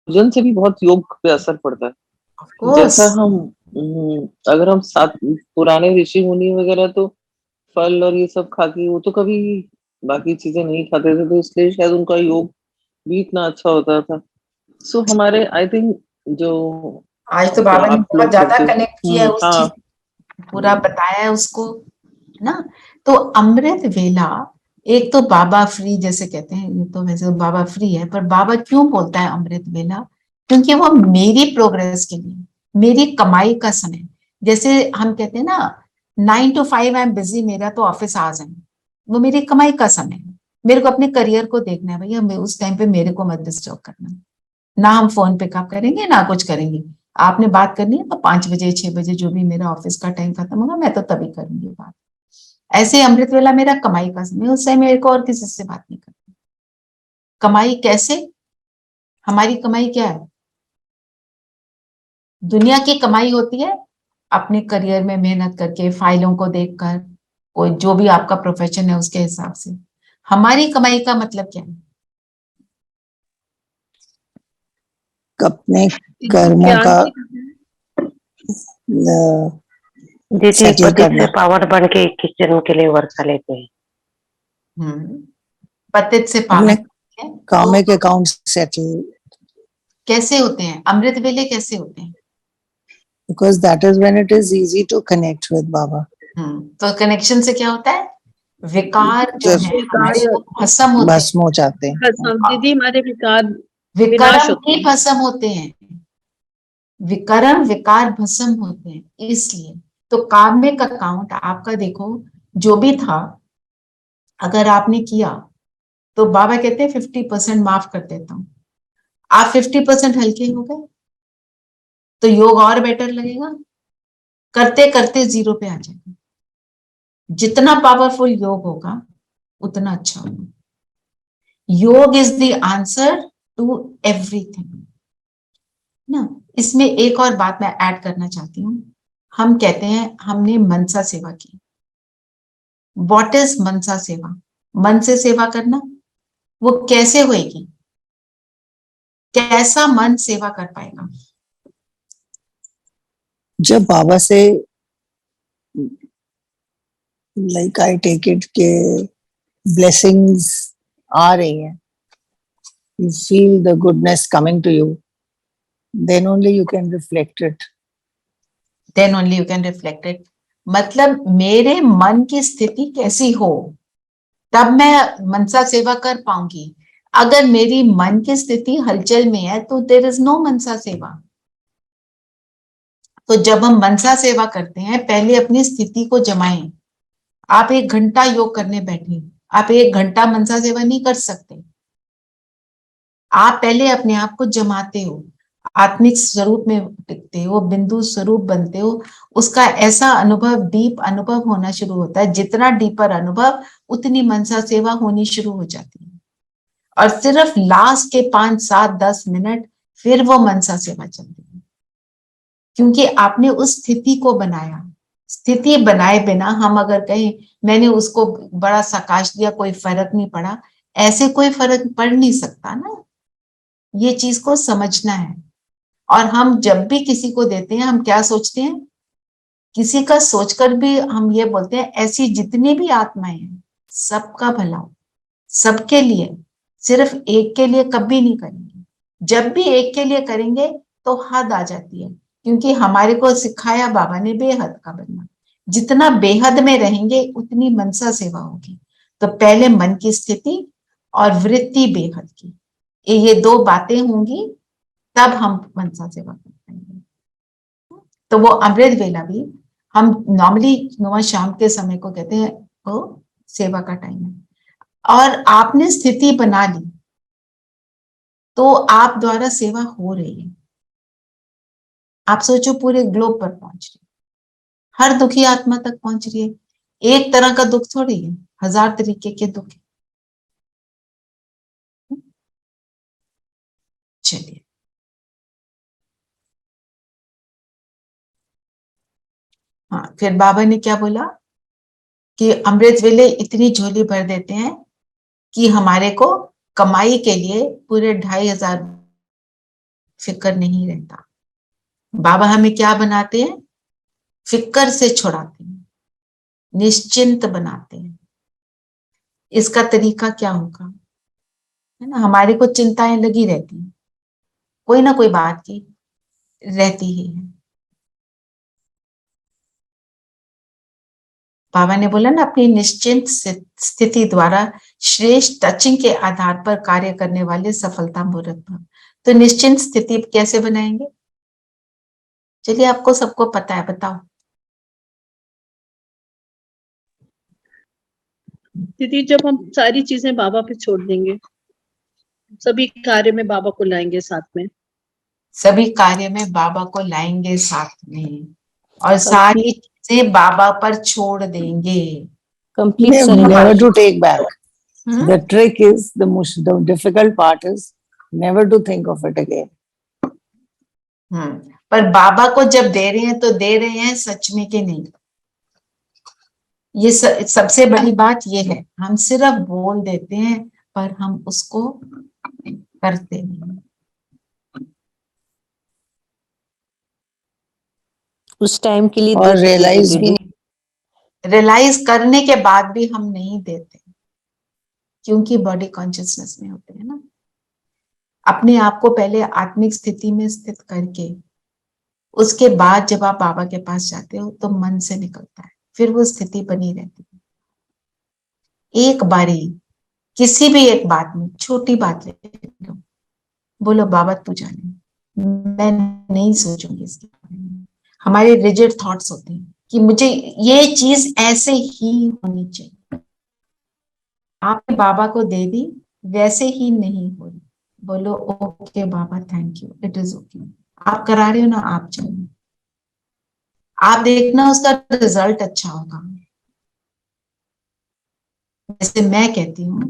भोजन से भी बहुत योग पे असर पड़ता है। जैसा हम अगर हम साथ पुराने ऋषि मुनि वगैरह तो फल और ये सब खा के, वो तो कभी बाकी चीजें नहीं खाते थे, तो इसलिए शायद उनका योग भी इतना अच्छा होता था। सो हमारे आई थिंक जो आज तो बाबा ने आप बहुत लोग ज्यादा करते कनेक्ट किया है हो, उस हाँ, चीज, पूरा बताया है उसको ना। तो अमृत वेला, एक तो बाबा फ्री जैसे कहते हैं, ये तो वैसे बाबा फ्री है, पर बाबा क्यों बोलता है अमृत वेला? क्योंकि वो मेरी प्रोग्रेस के लिए, मेरी कमाई का समय। जैसे हम कहते हैं ना 9 to 5 आई एम बिजी, मेरा तो ऑफिस आ जाए, वो मेरी कमाई का समय है। मेरे को अपने करियर को देखना है भैया, उस टाइम पे मेरे को मत डिस्टर्ब करना। ना हम फोन पिकअप करेंगे ना कुछ करेंगे। आपने बात करनी है तो 5 बजे 6 बजे जो भी मेरा ऑफिस का टाइम खत्म होगा, मैं तो तभी करूंगी बात। ऐसे ही अमृत वेला मेरा कमाई का समय, उस समय मेरे को और किसी से बात नहीं करनी। कमाई कैसे? हमारी कमाई क्या है? दुनिया की कमाई होती है अपने करियर में मेहनत करके, फाइलों को देखकर, कोई जो भी आपका प्रोफेशन है उसके हिसाब से। हमारी कमाई का मतलब क्या है? अपने कर्मों का दीदी सेटल पति करना। से पावर बन के 21 जन्म के लिए वर्षा लेते हैं। पतित से अपने पावन कामिक अकाउंट सेटल, कैसे होते हैं? अमृत वेले कैसे होते हैं? because that is when it is easy to connect with Baba. तो कनेक्शन से क्या होता है? विकार जो जब है हमारे वो भस्म होते हैं। भस्म हो जाते हैं। दीदी हमारे विकार विनाश विकर्म होते ही हैं। भस्म होते हैं, विकर्म विकार भस्म होते हैं। इसलिए तो कामिक अकाउंट आपका देखो जो भी था, अगर आपने किया तो बाबा कहते हैं 50% माफ कर देता हूं। आप 50% हल्के हो गए तो योग और बेटर लगेगा, करते करते 0 पे आ जाएगा। जितना पावरफुल योग होगा उतना अच्छा होगा। Yoga is the answer to everything ना। इसमें एक और बात मैं ऐड करना चाहती हूँ। हम कहते हैं हमने मनसा सेवा की। व्हाट इज मनसा सेवा? मन से सेवा करना, वो कैसे होएगी? कैसा मन सेवा कर पाएगा? जब बाबा से लाइक आई टेक इट के ब्लेसिंग्स आ रही हैं, you feel the goodness coming to you, then only you can reflect it. Then only you can reflect it. मतलब मेरे मन की स्थिति कैसी हो तब मैं मनसा सेवा कर पाऊंगी। अगर मेरी मन की स्थिति हलचल में है तो देयर इज नो मनसा सेवा। तो जब हम मनसा सेवा करते हैं, पहले अपनी स्थिति को जमाएं। आप 1 घंटा योग करने बैठे, आप 1 घंटा मनसा सेवा नहीं कर सकते। आप पहले अपने आप को जमाते हो, आत्मिक स्वरूप में टिकते हो, बिंदु स्वरूप बनते हो। उसका ऐसा अनुभव, डीप अनुभव होना शुरू होता है। जितना डीपर अनुभव उतनी मनसा सेवा होनी शुरू हो जाती है। और सिर्फ लास्ट के 5, 7, 10 मिनट फिर वो मनसा सेवा चलती है, क्योंकि आपने उस स्थिति को बनाया। स्थिति बनाए बिना हम अगर कहें मैंने उसको बड़ा सकाश दिया, कोई फर्क नहीं पड़ा, ऐसे कोई फर्क पड़ नहीं सकता ना। ये चीज को समझना है। और हम जब भी किसी को देते हैं, हम क्या सोचते हैं? किसी का सोचकर भी हम ये बोलते हैं ऐसी जितनी भी आत्माएं हैं सबका भला हो, सबके लिए, सिर्फ एक के लिए कभी नहीं करेंगे। जब भी एक के लिए करेंगे तो हद आ जाती है, क्योंकि हमारे को सिखाया बाबा ने बेहद का बनना। जितना बेहद में रहेंगे उतनी मनसा सेवा होगी। तो पहले मन की स्थिति और वृत्ति बेहद की, ये 2 बातें होंगी तब हम मनसा सेवा कर पाएंगे। तो वो अमृत वेला भी हम नॉर्मली शाम के समय को कहते हैं वो सेवा का टाइम है। और आपने स्थिति बना ली तो आप द्वारा सेवा हो रही है। आप सोचो पूरे ग्लोब पर पहुंच रही है, हर दुखी आत्मा तक पहुंच रही है। एक तरह का दुख थोड़ी है, 1000 तरीके के दुख है। चलिए, हाँ, फिर बाबा ने क्या बोला कि अमृत वेले इतनी झोली भर देते हैं कि हमारे को कमाई के लिए पूरे 2500 फिक्र नहीं रहता। बाबा हमें क्या बनाते हैं? फिक्र से छुड़ाते हैं, निश्चिंत बनाते हैं। इसका तरीका क्या होगा? है ना, हमारे को चिंताएं लगी रहती हैं, कोई ना कोई बात की रहती ही है। बाबा ने बोला ना, अपनी निश्चिंत स्थिति द्वारा श्रेष्ठ टचिंग के आधार पर कार्य करने वाले सफलता मूर्त भव। तो निश्चिंत स्थिति कैसे बनाएंगे? चलिए, आपको सबको पता है, बताओ। दीदी जब हम सारी चीजें बाबा पे छोड़ देंगे, सभी कार्य में बाबा को लाएंगे साथ में, सभी कार्य में बाबा को लाएंगे साथ में, और सारी चीजें बाबा पर छोड़ देंगे। Never to take back. The trick is, the difficult part is never to think of it again. पर बाबा को जब दे रहे हैं तो दे रहे हैं सच में कि नहीं। ये सबसे बड़ी बात ये है, हम सिर्फ बोल देते हैं पर हम उसको करते नहीं। उस टाइम के लिए और रियलाइज भी रियलाइज करने के बाद भी हम नहीं देते, क्योंकि बॉडी कॉन्शियसनेस में होते हैं ना। अपने आप को पहले आत्मिक स्थिति में स्थित करके उसके बाद जब आप बाबा के पास जाते हो तो मन से निकलता है, फिर वो स्थिति बनी रहती है। एक बारी किसी भी एक बात में, छोटी बात ले लो, बोलो बाबा तू जाने, मैं नहीं सोचूंगी इसके बारे में। हमारे रिजिड थॉट्स होते हैं कि मुझे ये चीज ऐसे ही होनी चाहिए, आपने बाबा को दे दी, वैसे ही नहीं हो रही, बोलो okay Baba thank you, it is okay, आप करा रहे हो ना, आप जाइए, आप देखना उसका रिजल्ट अच्छा होगा। जैसे मैं कहती हूँ,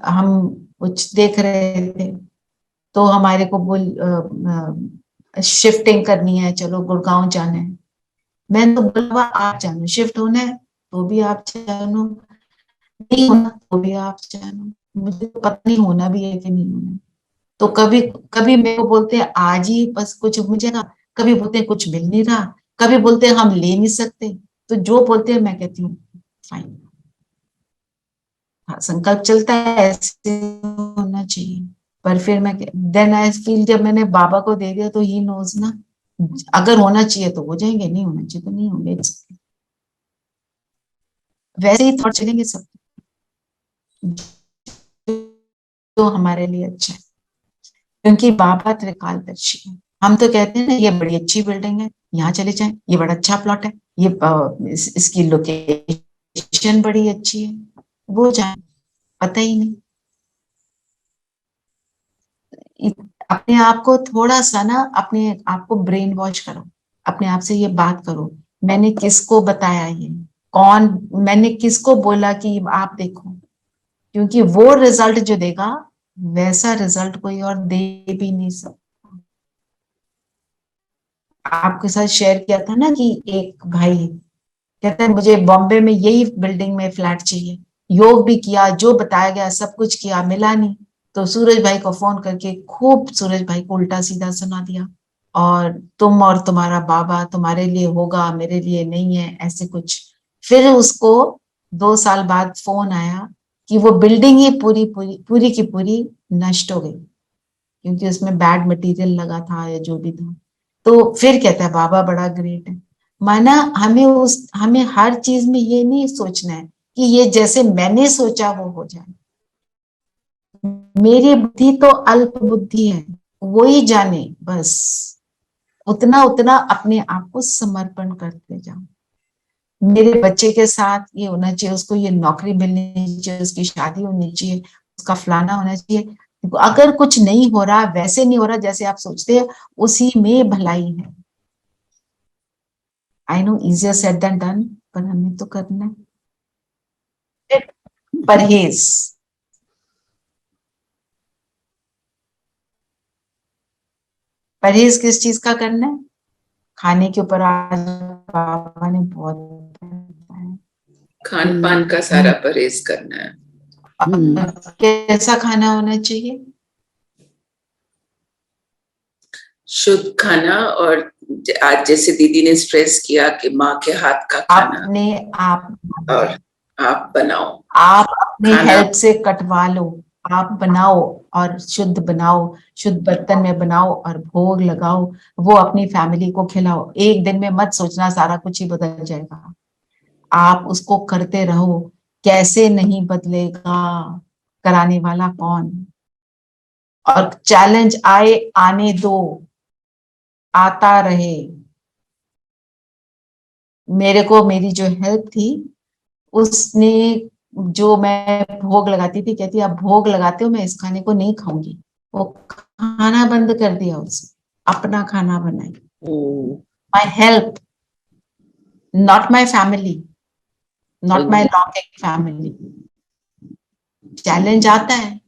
हम कुछ देख रहे थे तो हमारे को शिफ्टिंग करनी है, चलो गुड़गांव जाना है, मैंने तो बोला आप जानो, शिफ्ट होना है तो भी आप जानो, नहीं होना तो भी आप जानो, मुझे तो पता नहीं होना भी है कि नहीं होना। तो कभी कभी मेरे को बोलते हैं आज ही बस कुछ मुझे ना, कभी बोलते हैं कुछ मिल नहीं रहा, कभी बोलते हैं हम ले नहीं सकते, तो जो बोलते हैं मैं कहती हूँ फाइन, हाँ संकल्प चलता है ऐसे होना चाहिए। पर फिर मैं देन आई फील जब मैंने बाबा को दे दिया तो ही नोज ना, अगर होना चाहिए तो हो जाएंगे, नहीं होना चाहिए तो नहीं होंगे, वैसे ही थॉट चलेंगे सब तो हमारे लिए अच्छा है, क्योंकि बाबा त्रिकालदर्शी है। हम तो कहते हैं ना ये बड़ी अच्छी बिल्डिंग है, यहाँ चले जाएं, ये बड़ा अच्छा प्लॉट है, ये इसकी लोकेशन बड़ी अच्छी है, वो जाए पता ही नहीं। अपने आप को थोड़ा सा ना, अपने आप को ब्रेन वॉश करो, अपने आप से ये बात करो, मैंने किसको बताया, ये कौन, मैंने किसको बोला कि आप देखो, क्योंकि वो रिजल्ट जो देगा वैसा रिजल्ट कोई और दे भी नहीं सकता। आपके साथ शेयर किया था ना कि एक भाई कहते हैं मुझे बॉम्बे में यही बिल्डिंग में फ्लैट चाहिए, योग भी किया, जो बताया गया सब कुछ किया, मिला नहीं, तो सूरज भाई को फोन करके खूब सूरज भाई को उल्टा सीधा सुना दिया, और तुम और तुम्हारा बाबा, तुम्हारे लिए होगा मेरे लिए नहीं है, ऐसे कुछ। फिर उसको 2 साल बाद फोन आया कि वो बिल्डिंग ही पूरी पूरी पूरी की पूरी नष्ट हो गई, क्योंकि उसमें बैड मटेरियल लगा था या जो भी था। तो फिर कहता है बाबा बड़ा ग्रेट है। माना हमें हर चीज में ये नहीं सोचना है कि ये जैसे मैंने सोचा वो हो जाए, मेरी बुद्धि तो अल्प बुद्धि है, वो ही जाने, बस उतना उतना अपने आप को समर्पण करते जाओ। मेरे बच्चे के साथ ये होना चाहिए, उसको ये नौकरी मिलनी चाहिए, उसकी शादी होनी चाहिए, उसका फलाना होना चाहिए। अगर कुछ नहीं हो रहा, वैसे नहीं हो रहा जैसे आप सोचते हैं, उसी में भलाई है। I know easier said than done, पर हमें तो करना है। परहेज, परहेज किस चीज का करना है? खाने के ऊपर आज बाबा ने बहुत बताया, खान पान का सारा परहेज करना है। कैसा खाना होना चाहिए? शुद्ध खाना, और आज जैसे दीदी ने स्ट्रेस किया कि माँ के हाथ का खाना, अपने आप और आप बनाओ, आप अपने हेल्प से कटवा लो, आप बनाओ और शुद्ध बनाओ, शुद्ध बर्तन में बनाओ और भोग लगाओ, वो अपनी फैमिली को खिलाओ। एक दिन में मत सोचना सारा कुछ ही बदल जाएगा, आप उसको करते रहो। कैसे नहीं बदलेगा, कराने वाला कौन? और चैलेंज आए, आने दो, आता रहे। मेरे को मेरी जो हेल्प थी उसने, जो मैं भोग लगाती थी, कहती आप भोग लगाते हो, मैं इस खाने को नहीं खाऊंगी, वो खाना बंद कर दिया, उसने अपना खाना बनाई। My help, not my family, not my long family. Challenge आता है,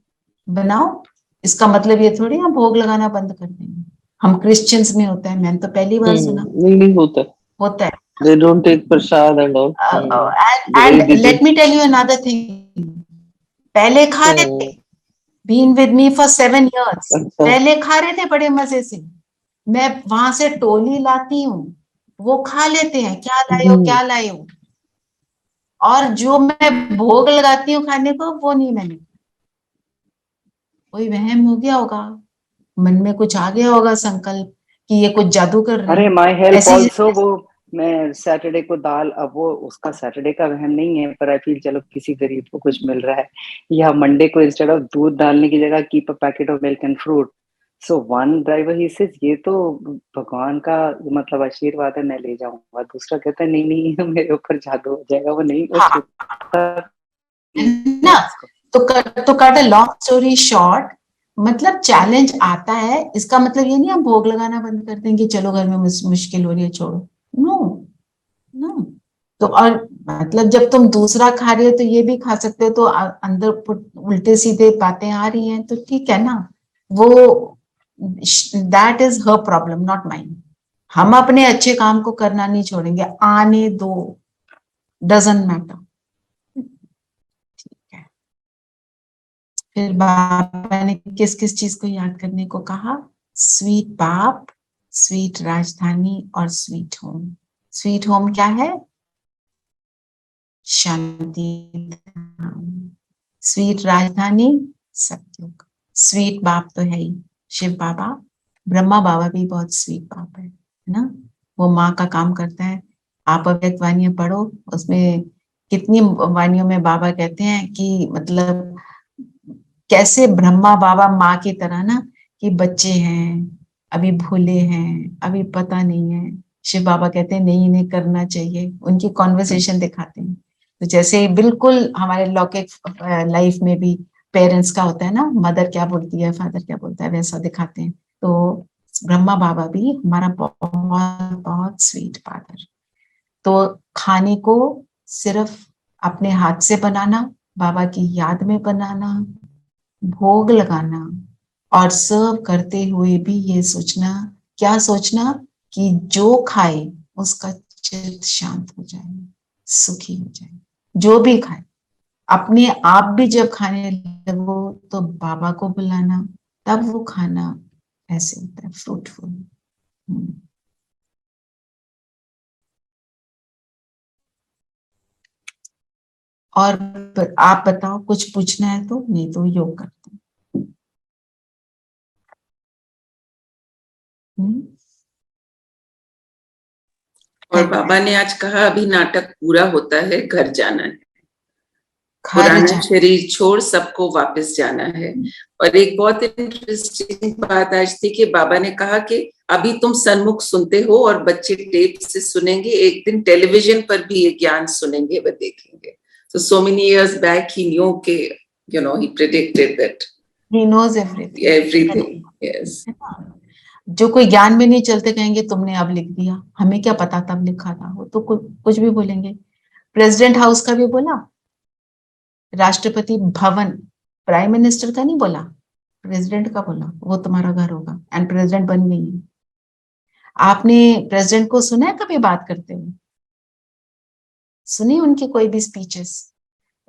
बनाओ, इसका मतलब ये थोड़ी हम भोग लगाना बंद कर देंगे। हम क्रिश्चियंस में होता है, मैंने तो पहली बार सुना। नहीं होता है। They don't take prasad and all. And let me tell you another thing. पहले खा रहे थे, been with me for 7 years. पहले खा रहे थे बड़े मजे से, मैं वहां से टोली लाती हूँ, वो खा लेते हैं, क्या लाए हो क्या लाए हो, और जो मैं भोग लगाती हूँ खाने को वो नहीं। मैंने कोई वहम हो गया होगा, मन में कुछ आ गया होगा संकल्प कि ये कुछ जादू कर रहे अरे हैं, माय हेल्प ऐसी ऑल्सो, वो मैं सैटरडे को दाल, अब वो उसका सैटरडे का वहम नहीं है, पर आई फील चलो किसी गरीब को कुछ मिल रहा है, या मंडे को इंस्टेड ऑफ दूध डालने की जगह keep a packet of milk and fruit. So one driver he says ये तो भगवान का मतलब आशीर्वाद है, मैं ले जाऊंगा। दूसरा कहता है नहीं नहीं मेरे ऊपर जादू हो जाएगा, वो नहीं, वो हाँ छूता ना। तो cut a long story short, मतलब चैलेंज आता है, इसका मतलब ये नहीं हम भोग लगाना बंद कर देंगे, चलो घर में मुश्किल हो रही है छोड़ो, नो नो। तो और मतलब जब तुम दूसरा खा रहे हो तो ये भी खा सकते हो, तो अंदर उल्टे सीधे बातें आ रही हैं तो ठीक है ना, वो that is her problem not mine. हम अपने अच्छे काम को करना नहीं छोड़ेंगे, आने दो, डजंट मैटर। फिर बाबा ने किस किस चीज को याद करने को कहा? स्वीट बाप, स्वीट राजधानी और स्वीट होम। स्वीट होम क्या है? शांति धाम। स्वीट राजधानी सतयुग। स्वीट बाप तो है ही शिव बाबा, ब्रह्मा बाबा भी बहुत स्वीट बाप है ना, वो माँ का काम करता है। आप अव्यक्त वाणियां पढ़ो, उसमें कितनी वाणियों में बाबा कहते हैं कि मतलब कैसे ब्रह्मा बाबा माँ की तरह ना, कि बच्चे हैं, अभी भूले हैं, अभी पता नहीं है। शिव बाबा कहते हैं नहीं, इन्हें करना चाहिए, उनकी कॉन्वर्सेशन दिखाते हैं। तो जैसे बिल्कुल हमारे लौकिक लाइफ में भी पेरेंट्स का होता है ना, मदर क्या बोलती है, फादर क्या बोलता है, वैसा दिखाते हैं। तो ब्रह्मा बाबा भी हमारा बहुत बहुत स्वीट फादर। तो खाने को सिर्फ अपने हाथ से बनाना, बाबा की याद में बनाना, भोग लगाना, और सर्व करते हुए भी ये सोचना, क्या सोचना, कि जो खाए उसका चित्त शांत हो जाए, सुखी हो जाए। जो भी खाए, अपने आप भी जब खाने लगो तो बाबा को बुलाना, तब वो खाना ऐसे होता है फ्रूटफुल। और आप बताओ, कुछ पूछना है तो, नहीं तो योग करते हैं। और बाबा ने आज कहा अभी नाटक पूरा होता है, घर जाना है, घर पुराना शरीर छोड़ सबको वापस जाना है। और एक बहुत इंटरेस्टिंग बात आज थी कि बाबा ने कहा कि अभी तुम सन्मुख सुनते हो और बच्चे टेप से सुनेंगे, एक दिन टेलीविजन पर भी ये ज्ञान सुनेंगे, व देखेंगे। So many years back he knew कि he predicted that. He knows everything. Everything, yes. जो कोई ज्ञान में नहीं चलते कहेंगे तुमने अब लिख दिया, हमें क्या पता तब लिखा था, वो तो कुछ भी बोलेंगे। प्रेसिडेंट हाउस का भी बोला, राष्ट्रपति भवन, प्राइम मिनिस्टर का नहीं बोला, प्रेसिडेंट का बोला, वो तुम्हारा घर होगा, एंड प्रेसिडेंट बन गई है। आपने प्रेसिडेंट को सुना है कभी बात करते हुए? सुनी उनकी कोई भी स्पीचेस?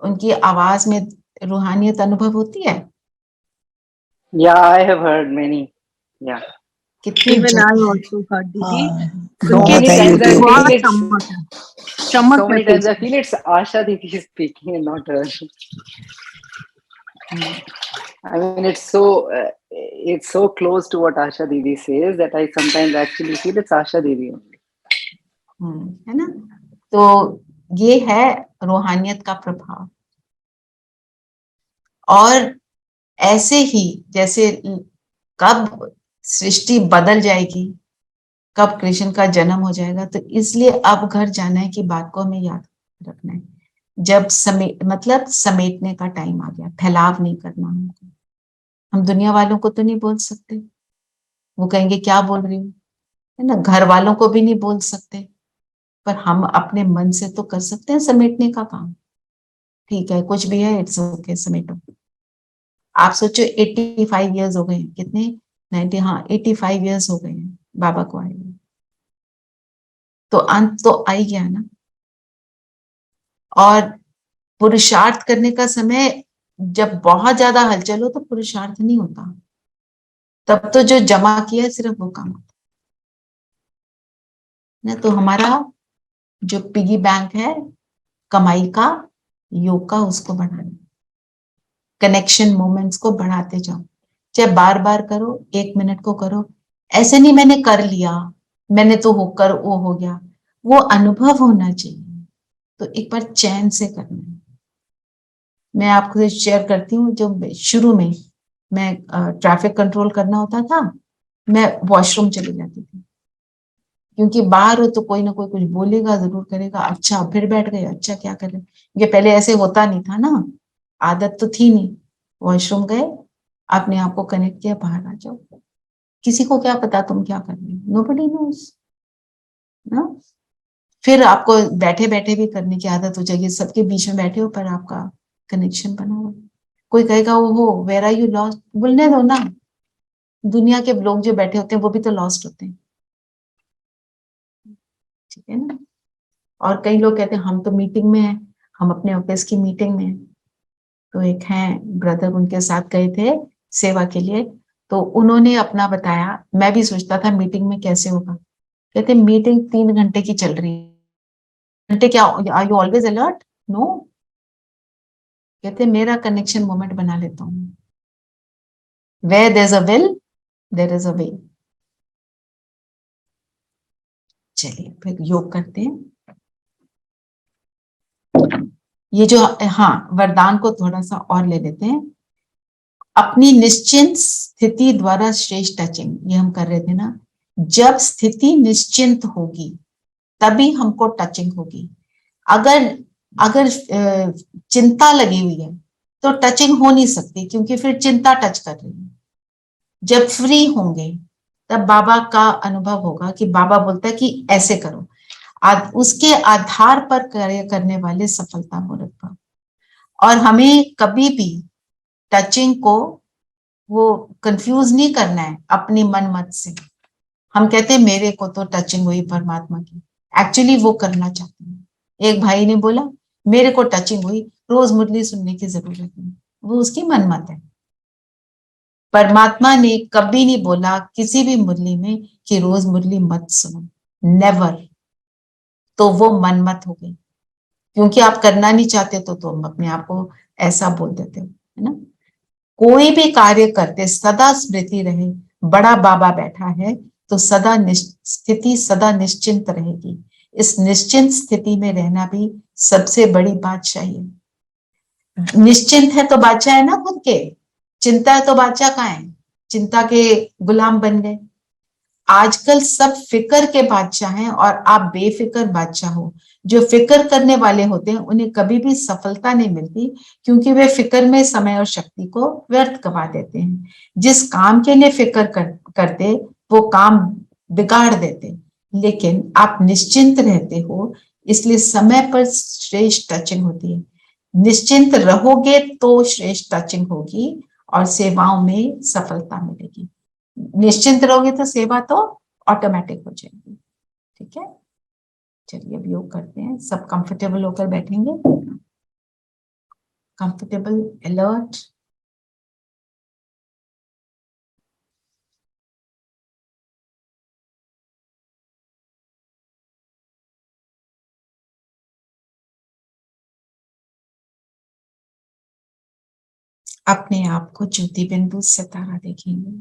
उनकी आवाज में रूहानियत अनुभव होती है? Yeah, I have heard many. Yeah. कितनी Even I also heard, Didi. बहुत many है times I YouTube feel बहुत it's चमक so है many times I face feel it's Asha Didi is speaking and not her. I mean, it's so close to what Asha Didi says that I sometimes actually feel it's Asha Didi only. है ना? तो ये है रूहानियत का प्रभाव। और ऐसे ही जैसे कब सृष्टि बदल जाएगी, कब कृष्ण का जन्म हो जाएगा, तो इसलिए अब घर जाना है की बात को हमें याद रखना है। जब मतलब समेटने का टाइम आ गया, फैलाव नहीं करना हमको। हम दुनिया वालों को तो नहीं बोल सकते, वो कहेंगे क्या बोल रही हूँ, है ना। घर वालों को भी नहीं बोल सकते, पर हम अपने मन से तो कर सकते हैं समेटने का काम। ठीक है, कुछ भी है, इट्स ओके, समेटो। आप सोचो 85 इयर्स हो गए, कितने 90, हाँ 85 इयर्स हो गए हैं बाबा को आए, तो अंत तो आ ही गया ना। और पुरुषार्थ करने का समय जब बहुत ज्यादा हलचल हो तो पुरुषार्थ नहीं होता, तब तो जो जमा किया है सिर्फ वो काम होता। ना। तो हमारा जो पिगी बैंक है कमाई का, योग का, उसको बढ़ाना, कनेक्शन मोमेंट्स को बढ़ाते जाओ। चाहे बार बार करो, 1 मिनट को करो, ऐसे नहीं मैंने कर लिया, मैंने तो होकर वो हो गया, वो अनुभव होना चाहिए। तो एक बार चैन से करना है। मैं आपको शेयर करती हूँ, जो शुरू में मैं ट्रैफिक कंट्रोल करना होता था, मैं वॉशरूम चली जाती थी, क्योंकि बाहर हो तो कोई ना कोई कुछ बोलेगा, जरूर करेगा, अच्छा फिर बैठ गए, अच्छा क्या कर रहे, ये पहले ऐसे होता नहीं था ना, आदत तो थी नहीं। वॉशरूम गए, अपने आप को कनेक्ट किया, बाहर आ जाओ, किसी को क्या पता तुम क्या कर रहे हो, नोबडी नोस ना। फिर आपको बैठे बैठे भी करने की आदत हो जाएगी, सबके बीच में बैठे हो पर आपका कनेक्शन बना हुआ। कोई कहेगा वो हो वेर आर यू लॉस्ट, बोलने दो ना, दुनिया के लोग जो बैठे होते हैं वो भी तो लॉस्ट होते हैं, ठीक है ना। और कई लोग कहते हैं हम तो मीटिंग में हैं, हम अपने ऑफिस की मीटिंग में हैं। तो एक हैं ब्रदर, उनके साथ गए थे सेवा के लिए, तो उन्होंने अपना बताया, मैं भी सोचता था मीटिंग में कैसे होगा। कहते मीटिंग 3 घंटे की चल रही है, घंटे क्या, are you always alert, no. कहते मेरा कनेक्शन मोमेंट बना लेता हूँ, where there is a will there is a way. चलिए फिर योग करते हैं। ये जो, हाँ, वरदान को थोड़ा सा और ले लेते हैं। अपनी निश्चिंत स्थिति द्वारा श्रेष्ठ टचिंग, ये हम कर रहे थे ना। जब स्थिति निश्चिंत होगी तभी हमको टचिंग होगी। अगर अगर चिंता लगी हुई है तो टचिंग हो नहीं सकती, क्योंकि फिर चिंता टच कर रही है। जब फ्री होंगे तब बाबा का अनुभव होगा, कि बाबा बोलता है कि ऐसे करो, उसके आधार पर कार्य करने वाले सफलता मूर्त भाव। और हमें कभी भी टचिंग को वो कंफ्यूज नहीं करना है अपनी मन मत से। हम कहते हैं मेरे को तो टचिंग हुई परमात्मा की, एक्चुअली वो करना चाहते हैं। एक भाई ने बोला मेरे को टचिंग हुई, रोज मुरली सुनने की जरूरत नहीं, वो उसकी मन मत है। परमात्मा ने कभी नहीं बोला किसी भी मुरली में कि रोज मुरली मत सुनो, नेवर। तो वो मन मत हो गई, क्योंकि आप करना नहीं चाहते तो तुम अपने आप को ऐसा बोल देते हो, है ना। कोई भी कार्य करते सदा स्मृति रहे बड़ा बाबा बैठा है, तो सदा स्थिति सदा निश्चिंत रहेगी। इस निश्चिंत स्थिति में रहना भी सबसे बड़ी बादशाही है। निश्चिंत है तो बादशाह है ना खुद के, चिंता है तो बादशाह कहाँ है, चिंता के गुलाम बन गए। आजकल सब फिक्र के बादशाह हैं और आप बेफिक्र बादशाह हो। जो फिक्र करने वाले होते हैं उन्हें कभी भी सफलता नहीं मिलती, क्योंकि वे फिक्र में समय और शक्ति को व्यर्थ गवा देते हैं। जिस काम के लिए फिक्र करते वो काम बिगाड़ देते। लेकिन आप निश्चिंत रहते हो, इसलिए समय पर श्रेष्ठ टचिंग होती है। निश्चिंत रहोगे तो श्रेष्ठ टचिंग होगी और सेवाओं में सफलता मिलेगी। निश्चिंत रहोगे तो सेवा तो ऑटोमेटिक हो जाएगी, ठीक है। चलिए अब योग करते हैं। सब कंफर्टेबल होकर बैठेंगे, कंफर्टेबल, अलर्ट। अपने आप को ज्योति बिंदु सितारा देखेंगे।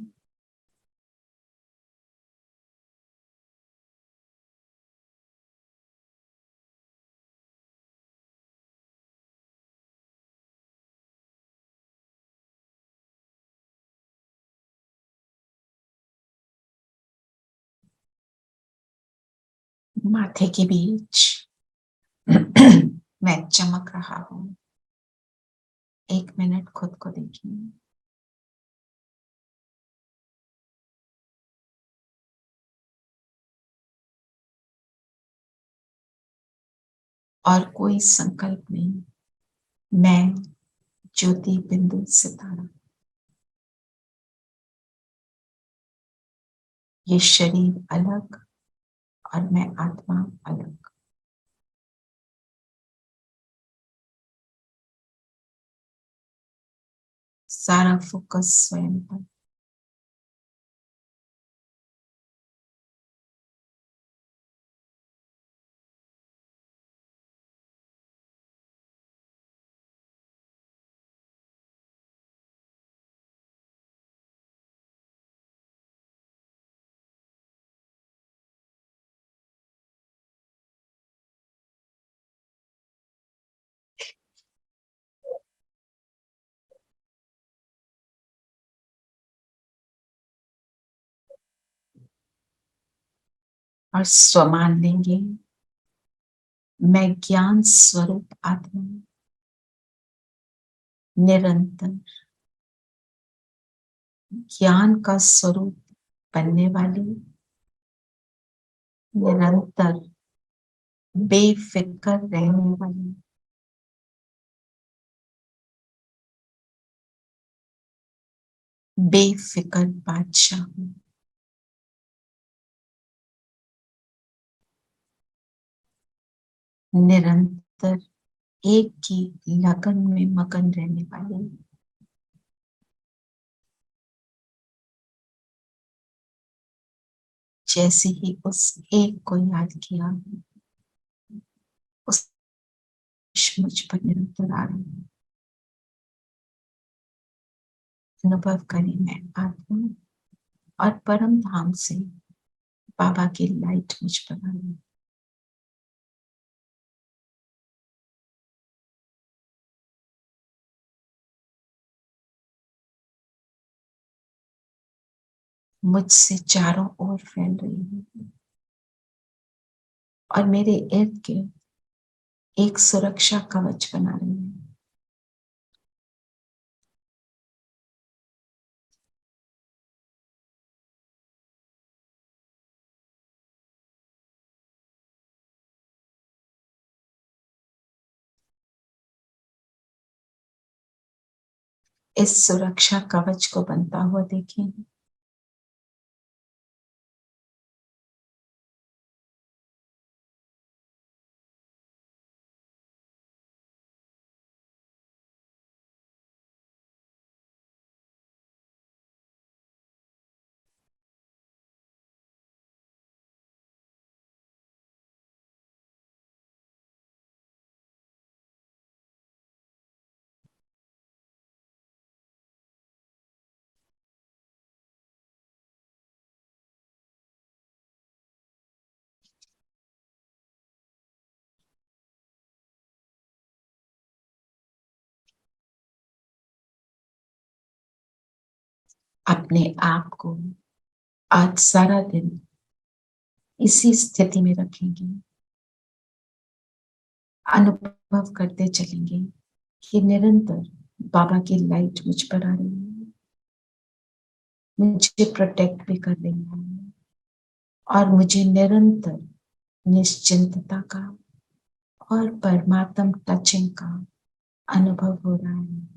माथे के बीच मैं चमक रहा हूं। 1 मिनट खुद को देखिए। और कोई संकल्प नहीं, मैं ज्योति बिंदु सितारा। ये शरीर अलग और मैं आत्मा अलग। सारा फोकस स्वयं पर। और स्वमान लेंगे, मैं ज्ञान स्वरूप आत्मा, निरंतर ज्ञान का स्वरूप बनने वाली, निरंतर बेफिक्र रहने वाली, बेफिक्र बादशाह हूं। निरंतर एक की लगन में मगन रहने वाली, जैसे ही उस एक को याद किया, उस मुझ पर निरंतर आ रही है। अनुभव करें, मैं आत्मा और परम धाम से बाबा की लाइट मुझ पर आ रही है। मुझसे चारों ओर फैल रही है और मेरे इर्द गिर्द एक सुरक्षा कवच बना रही है। इस सुरक्षा कवच को बनता हुआ देखिए। अपने आप को आज सारा दिन इसी स्थिति में रखेंगे, अनुभव करते चलेंगे कि निरंतर बाबा की लाइट मुझ पर आ रही है, मुझे प्रोटेक्ट भी कर रही है और मुझे निरंतर निश्चिंतता का और परमात्म टचिंग का अनुभव हो रहा है।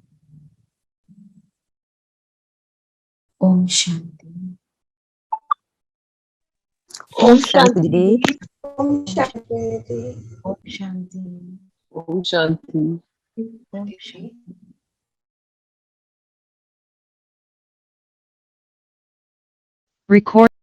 ओम शांति। ओम शांति जी। ओम शांति। ओम शांति। ओम शांति। ओम शांति। Record